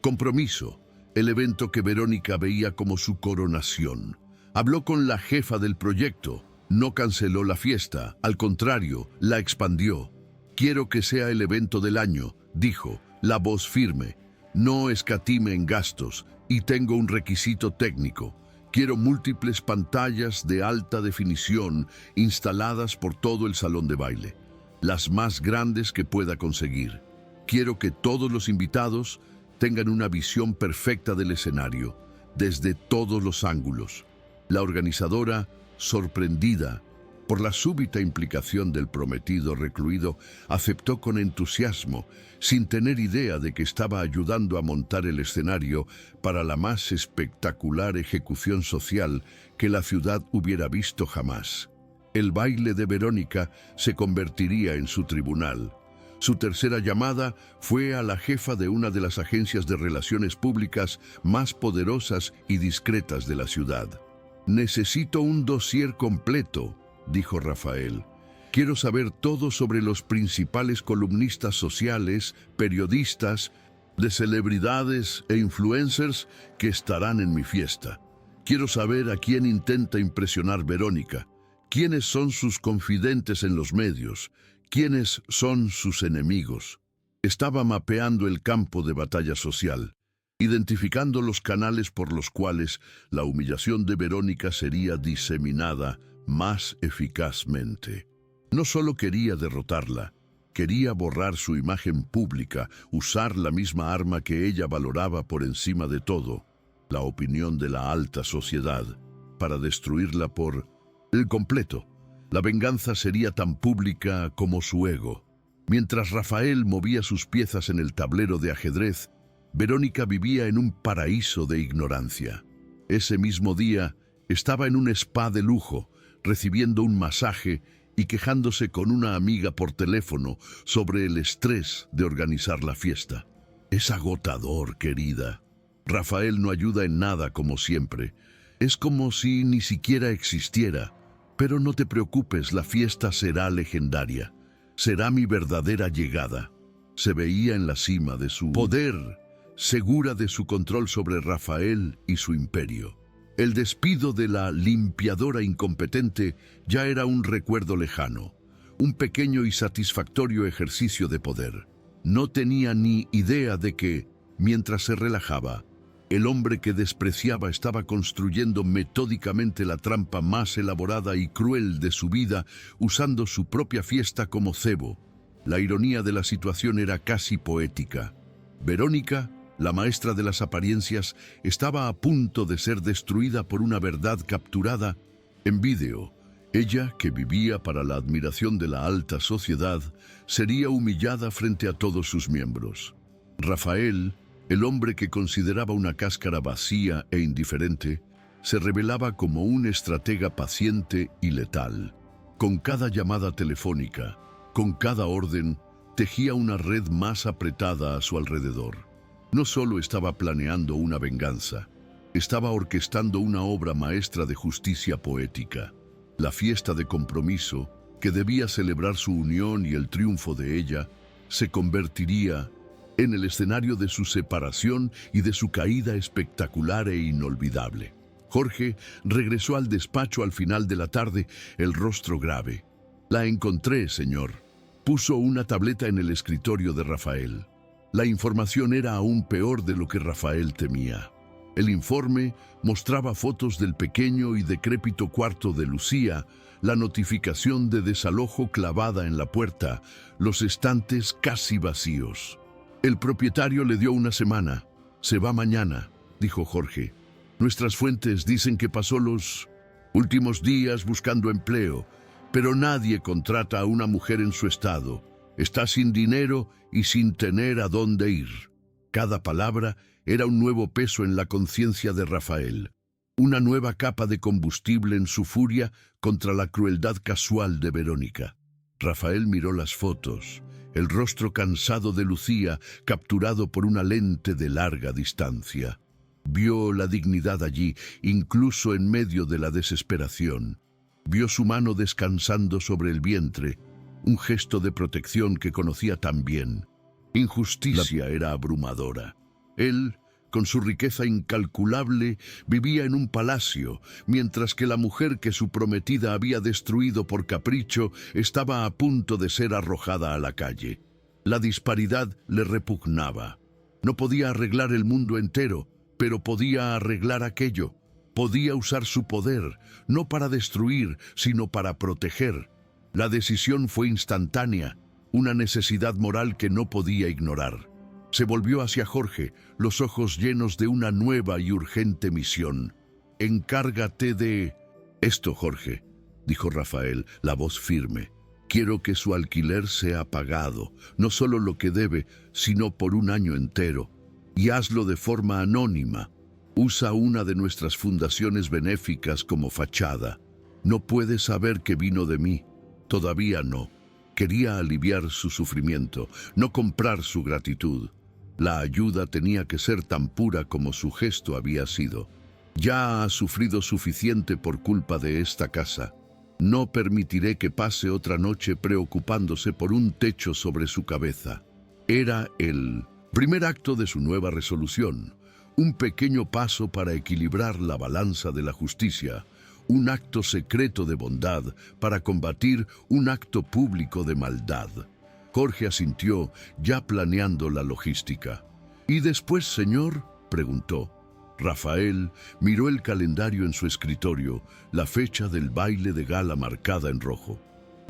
compromiso, el evento que Verónica veía como su coronación. Habló con la jefa del proyecto. No canceló la fiesta, al contrario, la expandió. «Quiero que sea el evento del año», dijo, la voz firme. «No escatime en gastos y tengo un requisito técnico. Quiero múltiples pantallas de alta definición instaladas por todo el salón de baile, las más grandes que pueda conseguir. Quiero que todos los invitados tengan una visión perfecta del escenario, desde todos los ángulos». La organizadora, sorprendida por la súbita implicación del prometido recluido, aceptó con entusiasmo, sin tener idea de que estaba ayudando a montar el escenario para la más espectacular ejecución social que la ciudad hubiera visto jamás. El baile de Verónica se convertiría en su tribunal. Su tercera llamada fue a la jefa de una de las agencias de relaciones públicas más poderosas y discretas de la ciudad. «Necesito un dossier completo», dijo Rafael. «Quiero saber todo sobre los principales columnistas sociales, periodistas, de celebridades e influencers que estarán en mi fiesta. Quiero saber a quién intenta impresionar Verónica, quiénes son sus confidentes en los medios, quiénes son sus enemigos». Estaba mapeando el campo de batalla social, identificando los canales por los cuales la humillación de Verónica sería diseminada más eficazmente. No solo quería derrotarla, quería borrar su imagen pública, usar la misma arma que ella valoraba por encima de todo, la opinión de la alta sociedad, para destruirla por el completo. La venganza sería tan pública como su ego. Mientras Rafael movía sus piezas en el tablero de ajedrez, Verónica vivía en un paraíso de ignorancia. Ese mismo día estaba en un spa de lujo, recibiendo un masaje y quejándose con una amiga por teléfono sobre el estrés de organizar la fiesta. «Es agotador, querida. Rafael no ayuda en nada como siempre. Es como si ni siquiera existiera. Pero no te preocupes, la fiesta será legendaria. Será mi verdadera llegada». Se veía en la cima de su poder, segura de su control sobre Rafael y su imperio. El despido de la limpiadora incompetente ya era un recuerdo lejano, un pequeño y satisfactorio ejercicio de poder. No tenía ni idea de que, mientras se relajaba, el hombre que despreciaba estaba construyendo metódicamente la trampa más elaborada y cruel de su vida, usando su propia fiesta como cebo. La ironía de la situación era casi poética. Verónica, la maestra de las apariencias, estaba a punto de ser destruida por una verdad capturada en vídeo. Ella, que vivía para la admiración de la alta sociedad, sería humillada frente a todos sus miembros. Rafael, el hombre que consideraba una cáscara vacía e indiferente, se revelaba como un estratega paciente y letal. Con cada llamada telefónica, con cada orden, tejía una red más apretada a su alrededor. No solo estaba planeando una venganza, estaba orquestando una obra maestra de justicia poética. La fiesta de compromiso, que debía celebrar su unión y el triunfo de ella, se convertiría en el escenario de su separación y de su caída espectacular e inolvidable. Jorge regresó al despacho al final de la tarde, el rostro grave. «La encontré, señor». Puso una tableta en el escritorio de Rafael. La información era aún peor de lo que Rafael temía. El informe mostraba fotos del pequeño y decrépito cuarto de Lucía, la notificación de desalojo clavada en la puerta, los estantes casi vacíos. «El propietario le dio una semana. Se va mañana», dijo Jorge. «Nuestras fuentes dicen que pasó los últimos días buscando empleo, pero nadie contrata a una mujer en su estado. Está sin dinero y sin tener a dónde ir». Cada palabra era un nuevo peso en la conciencia de Rafael, una nueva capa de combustible en su furia contra la crueldad casual de Verónica. Rafael miró las fotos, el rostro cansado de Lucía capturado por una lente de larga distancia. Vio la dignidad allí, incluso en medio de la desesperación. Vio su mano descansando sobre el vientre, un gesto de protección que conocía tan bien. Injusticia era abrumadora. Él, con su riqueza incalculable, vivía en un palacio, mientras que la mujer que su prometida había destruido por capricho estaba a punto de ser arrojada a la calle. La disparidad le repugnaba. No podía arreglar el mundo entero, pero podía arreglar aquello. Podía usar su poder, no para destruir, sino para proteger. La decisión fue instantánea, una necesidad moral que no podía ignorar. Se volvió hacia Jorge, los ojos llenos de una nueva y urgente misión. «Encárgate de esto, Jorge», dijo Rafael, la voz firme. «Quiero que su alquiler sea pagado, no solo lo que debe, sino por un año entero. Y hazlo de forma anónima. Usa una de nuestras fundaciones benéficas como fachada. No puede saber que vino de mí. Todavía no». Quería aliviar su sufrimiento, no comprar su gratitud. La ayuda tenía que ser tan pura como su gesto había sido. «Ya ha sufrido suficiente por culpa de esta casa. No permitiré que pase otra noche preocupándose por un techo sobre su cabeza». Era el primer acto de su nueva resolución, un pequeño paso para equilibrar la balanza de la justicia, un acto secreto de bondad para combatir un acto público de maldad. Jorge asintió, ya planeando la logística. «¿Y después, señor?», preguntó. Rafael miró el calendario en su escritorio, la fecha del baile de gala marcada en rojo.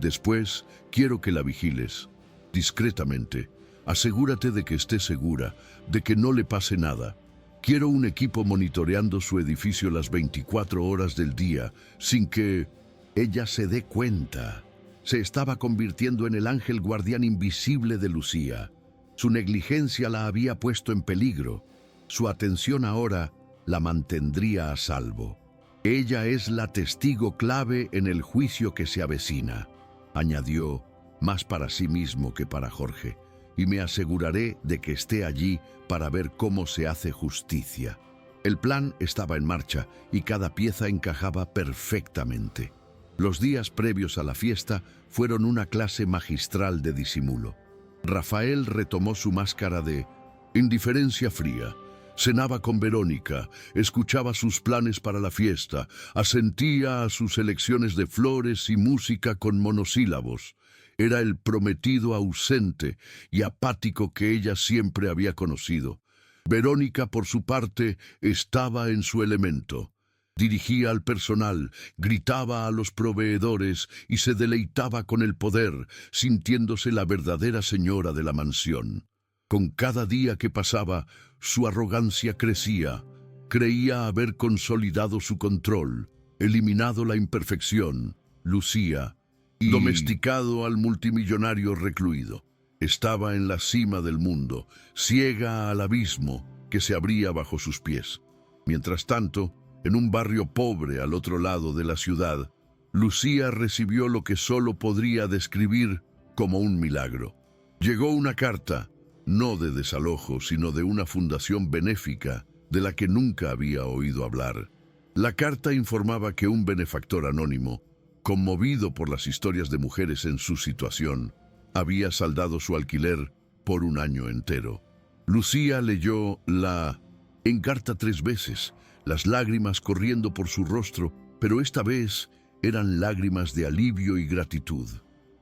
«Después, quiero que la vigiles, discretamente. Asegúrate de que esté segura, de que no le pase nada. Quiero un equipo monitoreando su edificio las 24 horas del día, sin que ella se dé cuenta». Se estaba convirtiendo en el ángel guardián invisible de Lucía. Su negligencia la había puesto en peligro. Su atención ahora la mantendría a salvo. «Ella es la testigo clave en el juicio que se avecina», añadió, más para sí mismo que para Jorge, «y me aseguraré de que esté allí para ver cómo se hace justicia». El plan estaba en marcha y cada pieza encajaba perfectamente. Los días previos a la fiesta fueron una clase magistral de disimulo. Rafael retomó su máscara de indiferencia fría. Cenaba con Verónica, escuchaba sus planes para la fiesta, asentía a sus elecciones de flores y música con monosílabos. Era el prometido ausente y apático que ella siempre había conocido. Verónica, por su parte, estaba en su elemento. Dirigía al personal, gritaba a los proveedores y se deleitaba con el poder, sintiéndose la verdadera señora de la mansión. Con cada día que pasaba, su arrogancia crecía. Creía haber consolidado su control, eliminado la imperfección, Lucía, y domesticado al multimillonario recluido. Estaba en la cima del mundo, ciega al abismo que se abría bajo sus pies. Mientras tanto, en un barrio pobre al otro lado de la ciudad, Lucía recibió lo que solo podría describir como un milagro. Llegó una carta, no de desalojo, sino de una fundación benéfica de la que nunca había oído hablar. La carta informaba que un benefactor anónimo, conmovido por las historias de mujeres en su situación, había saldado su alquiler por un año entero. Lucía leyó la encarta 3 veces, las lágrimas corriendo por su rostro, pero esta vez eran lágrimas de alivio y gratitud.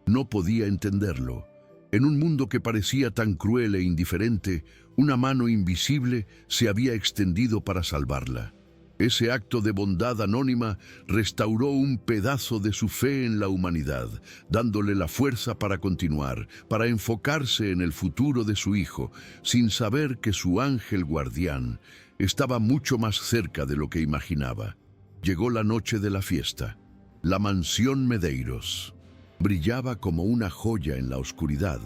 No podía entenderlo. En un mundo que parecía tan cruel e indiferente, una mano invisible se había extendido para salvarla. Ese acto de bondad anónima restauró un pedazo de su fe en la humanidad, dándole la fuerza para continuar, para enfocarse en el futuro de su hijo, sin saber que su ángel guardián estaba mucho más cerca de lo que imaginaba. Llegó la noche de la fiesta. La mansión Medeiros brillaba como una joya en la oscuridad,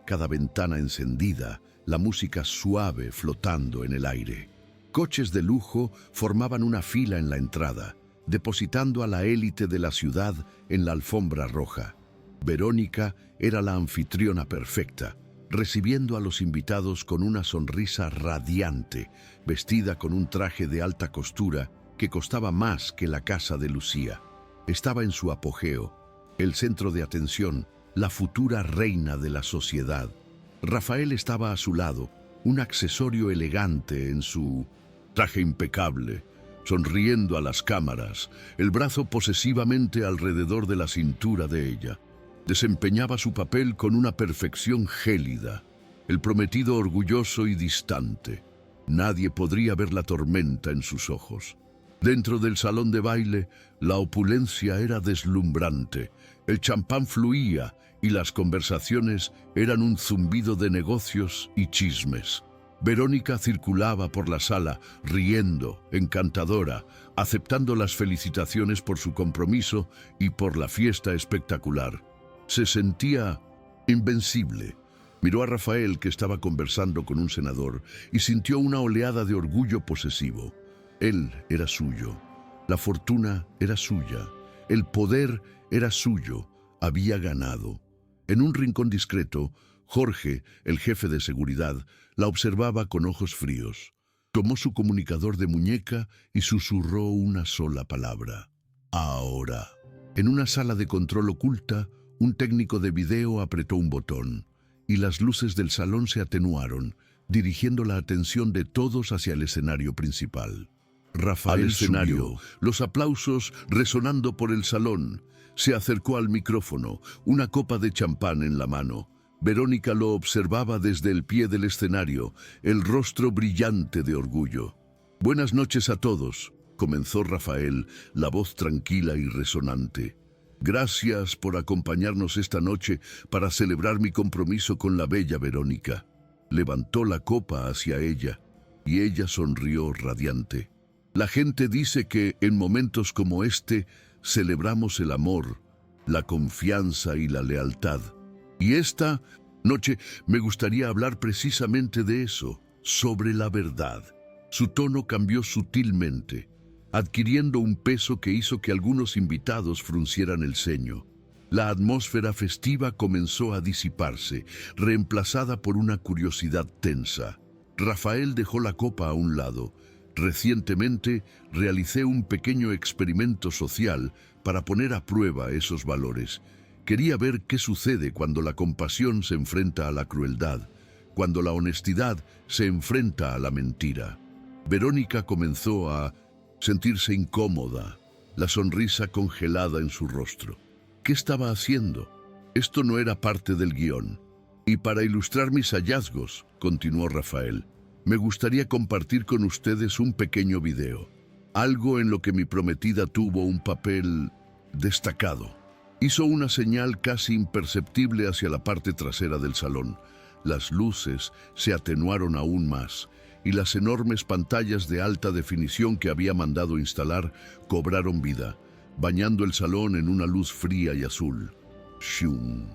cada ventana encendida, la música suave flotando en el aire. Coches de lujo formaban una fila en la entrada, depositando a la élite de la ciudad en la alfombra roja. Verónica era la anfitriona perfecta, recibiendo a los invitados con una sonrisa radiante, vestida con un traje de alta costura que costaba más que la casa de Lucía. Estaba en su apogeo, el centro de atención, la futura reina de la sociedad. Rafael estaba a su lado, un accesorio elegante en su traje impecable, sonriendo a las cámaras, el brazo posesivamente alrededor de la cintura de ella. Desempeñaba su papel con una perfección gélida, el prometido orgulloso y distante. Nadie podría ver la tormenta en sus ojos. Dentro del salón de baile, la opulencia era deslumbrante, el champán fluía y las conversaciones eran un zumbido de negocios y chismes. Verónica circulaba por la sala, riendo, encantadora, aceptando las felicitaciones por su compromiso y por la fiesta espectacular. Se sentía invencible. Miró a Rafael, que estaba conversando con un senador, y sintió una oleada de orgullo posesivo. Él era suyo, la fortuna era suya, el poder era suyo, había ganado. En un rincón discreto, Jorge, el jefe de seguridad, la observaba con ojos fríos. Tomó su comunicador de muñeca y susurró una sola palabra: ahora. En una sala de control oculta, un técnico de video apretó un botón y las luces del salón se atenuaron, dirigiendo la atención de todos hacia el escenario principal. Rafael subió, los aplausos resonando por el salón. Se acercó al micrófono, una copa de champán en la mano. Verónica lo observaba desde el pie del escenario, el rostro brillante de orgullo. «Buenas noches a todos», comenzó Rafael, la voz tranquila y resonante. «Gracias por acompañarnos esta noche para celebrar mi compromiso con la bella Verónica». Levantó la copa hacia ella y ella sonrió radiante. «La gente dice que en momentos como este celebramos el amor, la confianza y la lealtad. Y esta noche me gustaría hablar precisamente de eso, sobre la verdad». Su tono cambió sutilmente, adquiriendo un peso que hizo que algunos invitados fruncieran el ceño. La atmósfera festiva comenzó a disiparse, reemplazada por una curiosidad tensa. Rafael dejó la copa a un lado. «Recientemente realicé un pequeño experimento social para poner a prueba esos valores. Quería ver qué sucede cuando la compasión se enfrenta a la crueldad, cuando la honestidad se enfrenta a la mentira». Verónica comenzó a sentirse incómoda, la sonrisa congelada en su rostro. ¿Qué estaba haciendo? Esto no era parte del guión. «Y para ilustrar mis hallazgos», continuó Rafael, «me gustaría compartir con ustedes un pequeño video, algo en lo que mi prometida tuvo un papel destacado». Hizo una señal casi imperceptible hacia la parte trasera del salón. Las luces se atenuaron aún más y las enormes pantallas de alta definición que había mandado instalar cobraron vida, bañando el salón en una luz fría y azul. ¡Shum!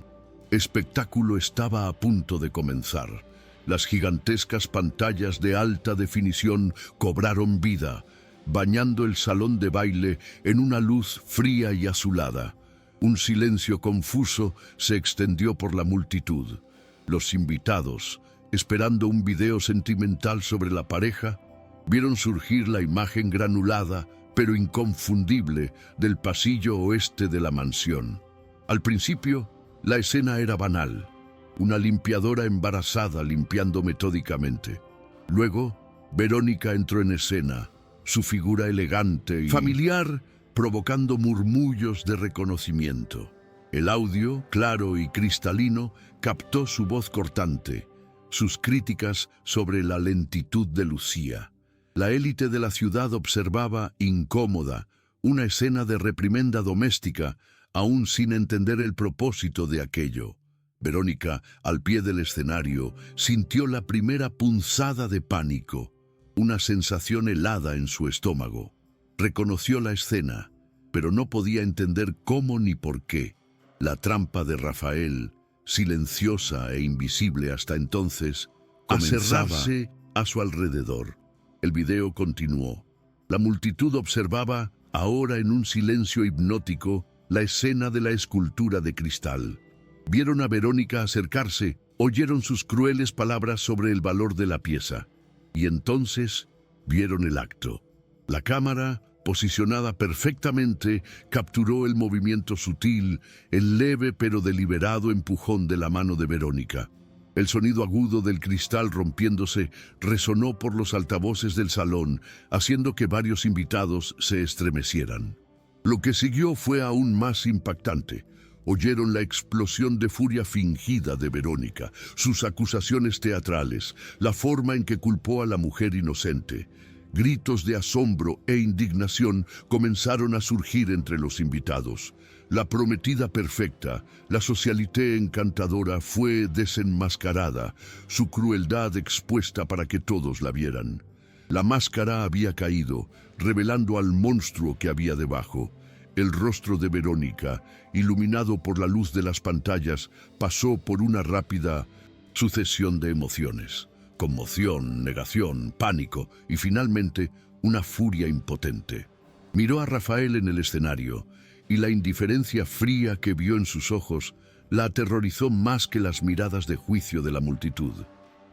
Espectáculo estaba a punto de comenzar. Las gigantescas pantallas de alta definición cobraron vida, bañando el salón de baile en una luz fría y azulada. Un silencio confuso se extendió por la multitud. Los invitados, esperando un video sentimental sobre la pareja, vieron surgir la imagen granulada, pero inconfundible, del pasillo oeste de la mansión. Al principio, la escena era banal, una limpiadora embarazada limpiando metódicamente. Luego, Verónica entró en escena, su figura elegante y familiar, provocando murmullos de reconocimiento. El audio, claro y cristalino, captó su voz cortante, sus críticas sobre la lentitud de Lucía. La élite de la ciudad observaba, incómoda, una escena de reprimenda doméstica, aún sin entender el propósito de aquello. Verónica, al pie del escenario, sintió la primera punzada de pánico, una sensación helada en su estómago. Reconoció la escena, pero no podía entender cómo ni por qué. La trampa de Rafael, silenciosa e invisible hasta entonces, comenzaba a cerrarse a su alrededor. El video continuó. La multitud observaba, ahora en un silencio hipnótico, la escena de la escultura de cristal. Vieron a Verónica acercarse, oyeron sus crueles palabras sobre el valor de la pieza. Y entonces vieron el acto. La cámara, posicionada perfectamente, capturó el movimiento sutil, el leve pero deliberado empujón de la mano de Verónica. El sonido agudo del cristal rompiéndose resonó por los altavoces del salón, haciendo que varios invitados se estremecieran. Lo que siguió fue aún más impactante. Oyeron la explosión de furia fingida de Verónica, sus acusaciones teatrales, la forma en que culpó a la mujer inocente. Gritos de asombro e indignación comenzaron a surgir entre los invitados. La prometida perfecta, la socialité encantadora, fue desenmascarada, su crueldad expuesta para que todos la vieran. La máscara había caído, revelando al monstruo que había debajo. El rostro de Verónica, iluminado por la luz de las pantallas, pasó por una rápida sucesión de emociones. Conmoción, negación, pánico y finalmente una furia impotente. Miró a Rafael en el escenario y la indiferencia fría que vio en sus ojos la aterrorizó más que las miradas de juicio de la multitud.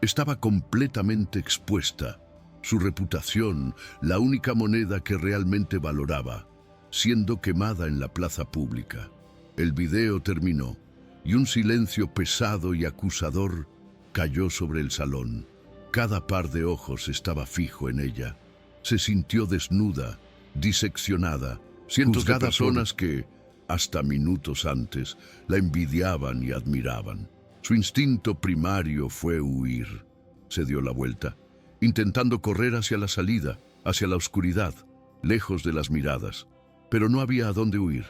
Estaba completamente expuesta, su reputación, la única moneda que realmente valoraba, siendo quemada en la plaza pública. El video terminó y un silencio pesado y acusador cayó sobre el salón. Cada par de ojos estaba fijo en ella. Se sintió desnuda, diseccionada, cientos de personas que, hasta minutos antes, la envidiaban y admiraban. Su instinto primario fue huir. Se dio la vuelta, intentando correr hacia la salida, hacia la oscuridad, lejos de las miradas. Pero no había a dónde huir.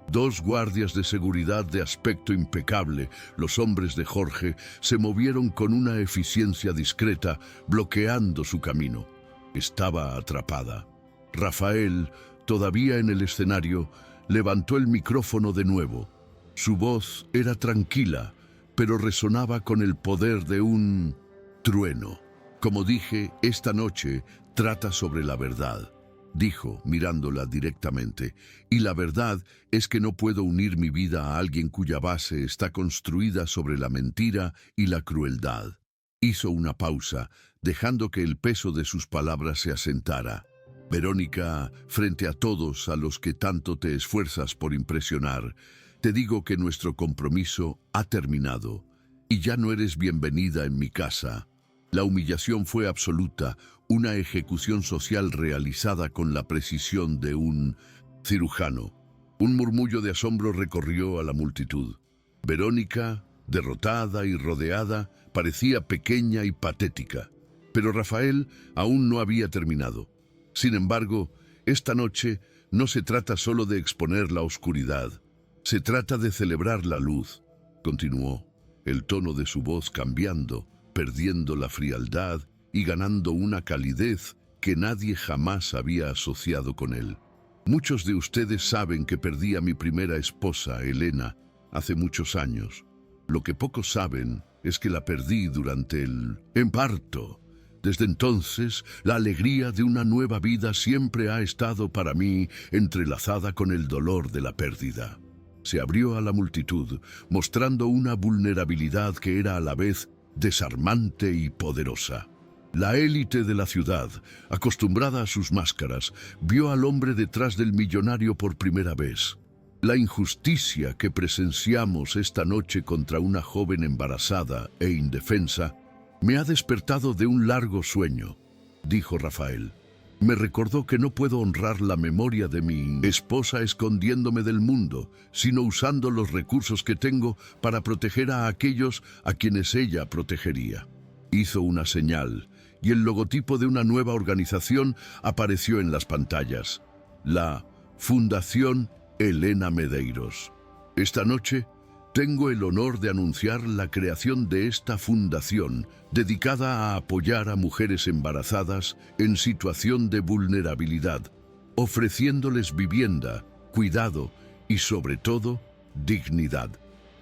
Dos guardias de seguridad de aspecto impecable, los hombres de Jorge, se movieron con una eficiencia discreta, bloqueando su camino. Estaba atrapada. Rafael, todavía en el escenario, levantó el micrófono de nuevo. Su voz era tranquila, pero resonaba con el poder de un trueno. Como dije, esta noche trata sobre la verdad, dijo, mirándola directamente, y la verdad es que no puedo unir mi vida a alguien cuya base está construida sobre la mentira y la crueldad. Hizo una pausa, dejando que el peso de sus palabras se asentara. Verónica, frente a todos a los que tanto te esfuerzas por impresionar, te digo que nuestro compromiso ha terminado, y ya no eres bienvenida en mi casa. La humillación fue absoluta, una ejecución social realizada con la precisión de un cirujano. Un murmullo de asombro recorrió a la multitud. Verónica, derrotada y rodeada, parecía pequeña y patética. Pero Rafael aún no había terminado. Sin embargo, esta noche no se trata solo de exponer la oscuridad. Se trata de celebrar la luz, continuó, el tono de su voz cambiando, perdiendo la frialdad y ganando una calidez que nadie jamás había asociado con él. Muchos de ustedes saben que perdí a mi primera esposa, Elena, hace muchos años. Lo que pocos saben es que la perdí durante el parto. Desde entonces, la alegría de una nueva vida siempre ha estado para mí entrelazada con el dolor de la pérdida. Se abrió a la multitud, mostrando una vulnerabilidad que era a la vez desarmante y poderosa. La élite de la ciudad, acostumbrada a sus máscaras, vio al hombre detrás del millonario por primera vez. La injusticia que presenciamos esta noche contra una joven embarazada e indefensa me ha despertado de un largo sueño, dijo Rafael. Me recordó que no puedo honrar la memoria de mi esposa escondiéndome del mundo, sino usando los recursos que tengo para proteger a aquellos a quienes ella protegería. Hizo una señal, y el logotipo de una nueva organización apareció en las pantallas. La Fundación Elena Medeiros. Esta noche tengo el honor de anunciar la creación de esta fundación dedicada a apoyar a mujeres embarazadas en situación de vulnerabilidad, ofreciéndoles vivienda, cuidado y, sobre todo, dignidad.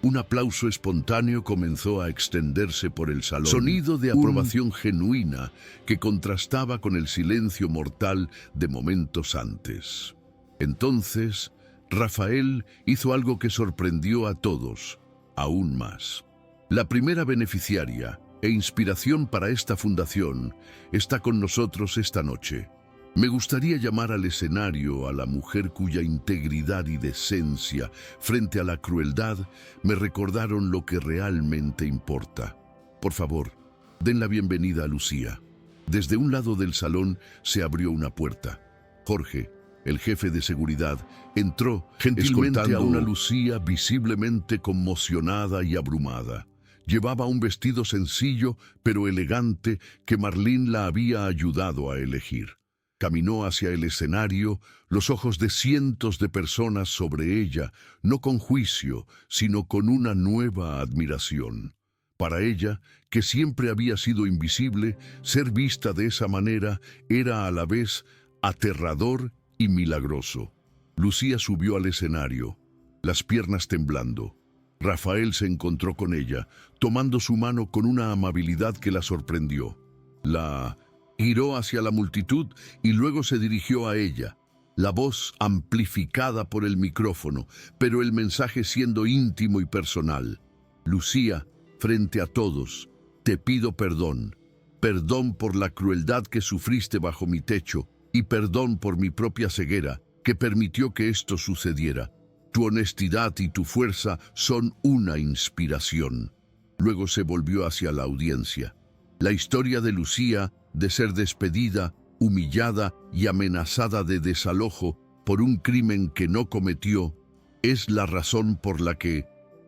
Un aplauso espontáneo comenzó a extenderse por el salón. Sonido de aprobación genuina que contrastaba con el silencio mortal de momentos antes. Entonces, Rafael hizo algo que sorprendió a todos, aún más. La primera beneficiaria e inspiración para esta fundación está con nosotros esta noche. Me gustaría llamar al escenario a la mujer cuya integridad y decencia frente a la crueldad me recordaron lo que realmente importa. Por favor, den la bienvenida a Lucía. Desde un lado del salón se abrió una puerta. Jorge, el jefe de seguridad, entró gentilmente a una Lucía visiblemente conmocionada y abrumada. Llevaba un vestido sencillo pero elegante que Marlene la había ayudado a elegir. Caminó hacia el escenario, los ojos de cientos de personas sobre ella, no con juicio, sino con una nueva admiración. Para ella, que siempre había sido invisible, ser vista de esa manera era a la vez aterrador y milagroso. Lucía subió al escenario, las piernas temblando. Rafael se encontró con ella, tomando su mano con una amabilidad que la sorprendió. La giró hacia la multitud y luego se dirigió a ella, la voz amplificada por el micrófono, pero el mensaje siendo íntimo y personal. Lucía, frente a todos, te pido perdón. Perdón por la crueldad que sufriste bajo mi techo y perdón por mi propia ceguera que permitió que esto sucediera. Tu honestidad y tu fuerza son una inspiración. Luego se volvió hacia la audiencia. La historia de Lucía, de ser despedida, humillada y amenazada de desalojo por un crimen que no cometió, es la razón por la que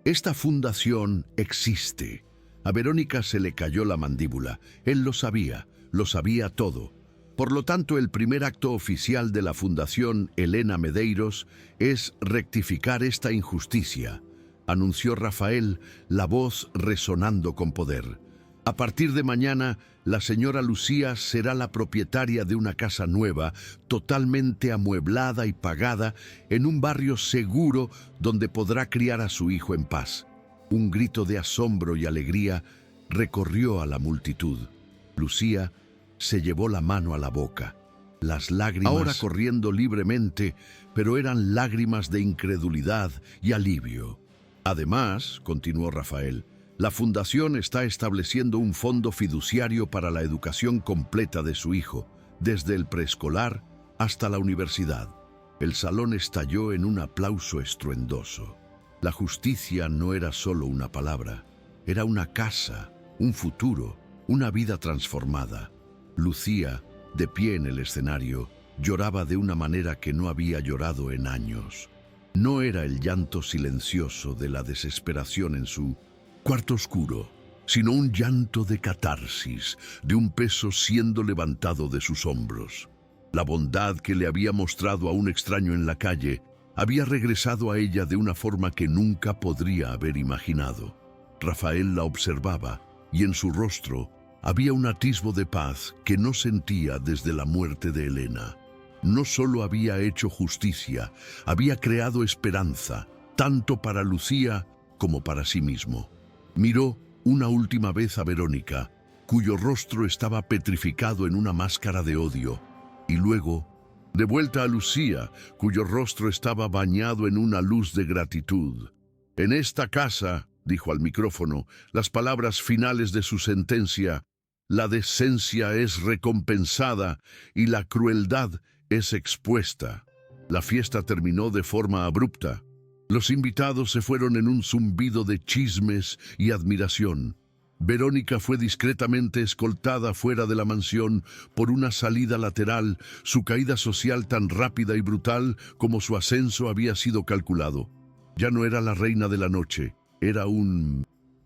esta fundación existe. A Verónica se le cayó la mandíbula. Él lo sabía todo. Por lo tanto, el primer acto oficial de la Fundación Elena Medeiros es rectificar esta injusticia, anunció Rafael, la voz resonando con poder. A partir de mañana, la señora Lucía será la propietaria de una casa nueva, totalmente amueblada y pagada, en un barrio seguro donde podrá criar a su hijo en paz. Un grito de asombro y alegría recorrió a la multitud. Lucía se llevó la mano a la boca, las lágrimas ahora corriendo libremente, pero eran lágrimas de incredulidad y alivio. Además, continuó Rafael, la Fundación está estableciendo un fondo fiduciario para la educación completa de su hijo, desde el preescolar hasta la universidad. El salón estalló en un aplauso estruendoso. La justicia no era solo una palabra, era una casa, un futuro, una vida transformada. Lucía, de pie en el escenario, lloraba de una manera que no había llorado en años. No era el llanto silencioso de la desesperación en su cuarto oscuro, sino un llanto de catarsis, de un peso siendo levantado de sus hombros. La bondad que le había mostrado a un extraño en la calle había regresado a ella de una forma que nunca podría haber imaginado. Rafael la observaba y en su rostro había un atisbo de paz que no sentía desde la muerte de Elena. No solo había hecho justicia, había creado esperanza, tanto para Lucía como para sí mismo. Miró una última vez a Verónica, cuyo rostro estaba petrificado en una máscara de odio, y luego, de vuelta a Lucía, cuyo rostro estaba bañado en una luz de gratitud. En esta casa, dijo al micrófono, las palabras finales de su sentencia, la decencia es recompensada y la crueldad es expuesta. La fiesta terminó de forma abrupta. Los invitados se fueron en un zumbido de chismes y admiración. Verónica fue discretamente escoltada fuera de la mansión por una salida lateral, su caída social tan rápida y brutal como su ascenso había sido calculado. Ya no era la reina de la noche, era un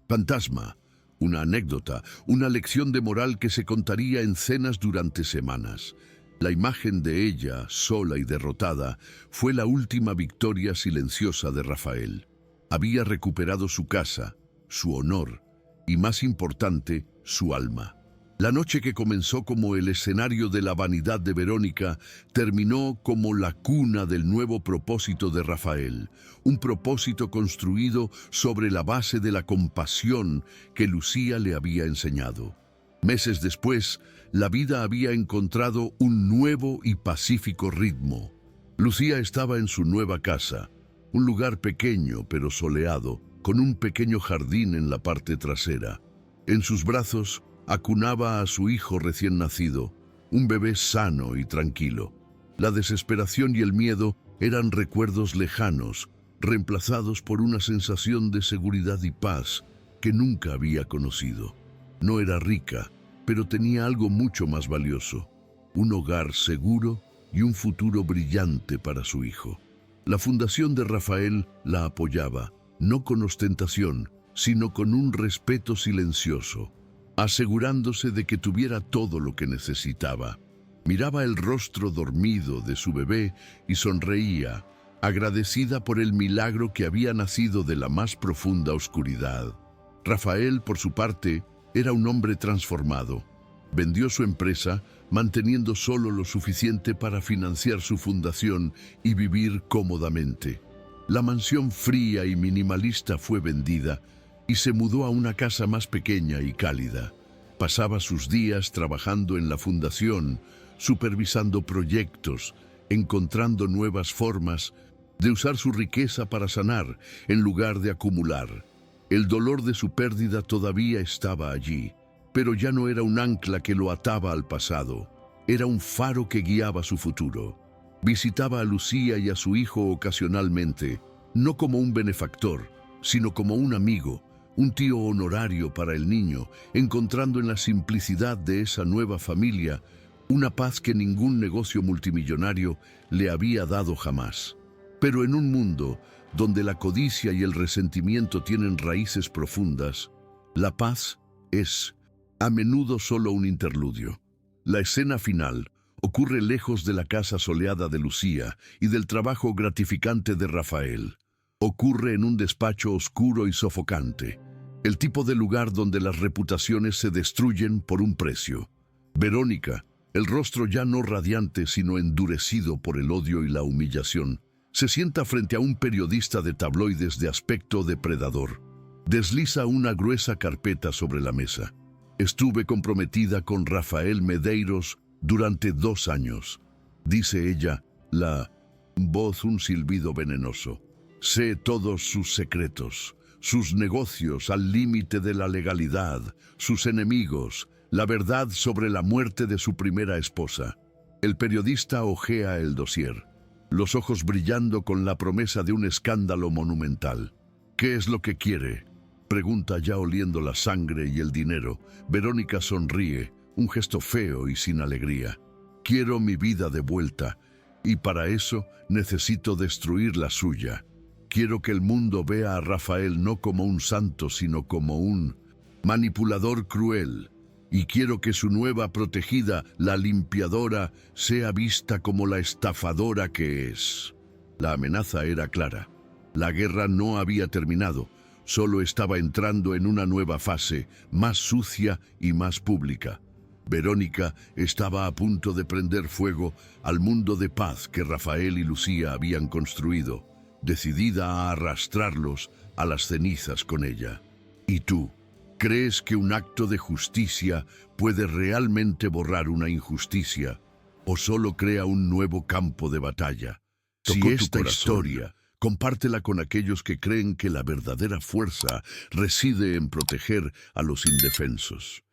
fantasma, una anécdota, una lección de moral que se contaría en cenas durante semanas. La imagen de ella, sola y derrotada, fue la última victoria silenciosa de Rafael. Había recuperado su casa, su honor y, más importante, su alma. La noche que comenzó como el escenario de la vanidad de Verónica terminó como la cuna del nuevo propósito de Rafael, un propósito construido sobre la base de la compasión que Lucía le había enseñado. Meses después, la vida había encontrado un nuevo y pacífico ritmo. Lucía estaba en su nueva casa, un lugar pequeño pero soleado, con un pequeño jardín en la parte trasera. En sus brazos acunaba a su hijo recién nacido, un bebé sano y tranquilo. La desesperación y el miedo eran recuerdos lejanos, reemplazados por una sensación de seguridad y paz que nunca había conocido. No era rica, pero tenía algo mucho más valioso: un hogar seguro y un futuro brillante para su hijo. La fundación de Rafael la apoyaba, no con ostentación, sino con un respeto silencioso, asegurándose de que tuviera todo lo que necesitaba. Miraba el rostro dormido de su bebé y sonreía, agradecida por el milagro que había nacido de la más profunda oscuridad. Rafael, por su parte, era un hombre transformado. Vendió su empresa, manteniendo solo lo suficiente para financiar su fundación y vivir cómodamente. La mansión fría y minimalista fue vendida y se mudó a una casa más pequeña y cálida. Pasaba sus días trabajando en la fundación, supervisando proyectos, encontrando nuevas formas de usar su riqueza para sanar en lugar de acumular. El dolor de su pérdida todavía estaba allí, pero ya no era un ancla que lo ataba al pasado. Era un faro que guiaba su futuro. Visitaba a Lucía y a su hijo ocasionalmente, no como un benefactor, sino como un amigo, un tío honorario para el niño, encontrando en la simplicidad de esa nueva familia una paz que ningún negocio multimillonario le había dado jamás. Pero en un mundo donde la codicia y el resentimiento tienen raíces profundas, la paz es, a menudo, solo un interludio. La escena final ocurre lejos de la casa soleada de Lucía y del trabajo gratificante de Rafael. Ocurre en un despacho oscuro y sofocante, el tipo de lugar donde las reputaciones se destruyen por un precio. Verónica, el rostro ya no radiante sino endurecido por el odio y la humillación, se sienta frente a un periodista de tabloides de aspecto depredador. Desliza una gruesa carpeta sobre la mesa. Estuve comprometida con Rafael Medeiros durante 2 años, dice ella, la voz un silbido venenoso. Sé todos sus secretos, sus negocios al límite de la legalidad, sus enemigos, la verdad sobre la muerte de su primera esposa. El periodista hojea el dossier, los ojos brillando con la promesa de un escándalo monumental. ¿Qué es lo que quiere?, pregunta, ya oliendo la sangre y el dinero. Verónica sonríe, un gesto feo y sin alegría. Quiero mi vida de vuelta, y para eso necesito destruir la suya. Quiero que el mundo vea a Rafael no como un santo, sino como un manipulador cruel. Y quiero que su nueva protegida, la limpiadora, sea vista como la estafadora que es. La amenaza era clara. La guerra no había terminado, solo estaba entrando en una nueva fase, más sucia y más pública. Verónica estaba a punto de prender fuego al mundo de paz que Rafael y Lucía habían construido, decidida a arrastrarlos a las cenizas con ella. ¿Y tú? ¿Crees que un acto de justicia puede realmente borrar una injusticia o solo crea un nuevo campo de batalla? Si esta historia, compártela con aquellos que creen que la verdadera fuerza reside en proteger a los indefensos.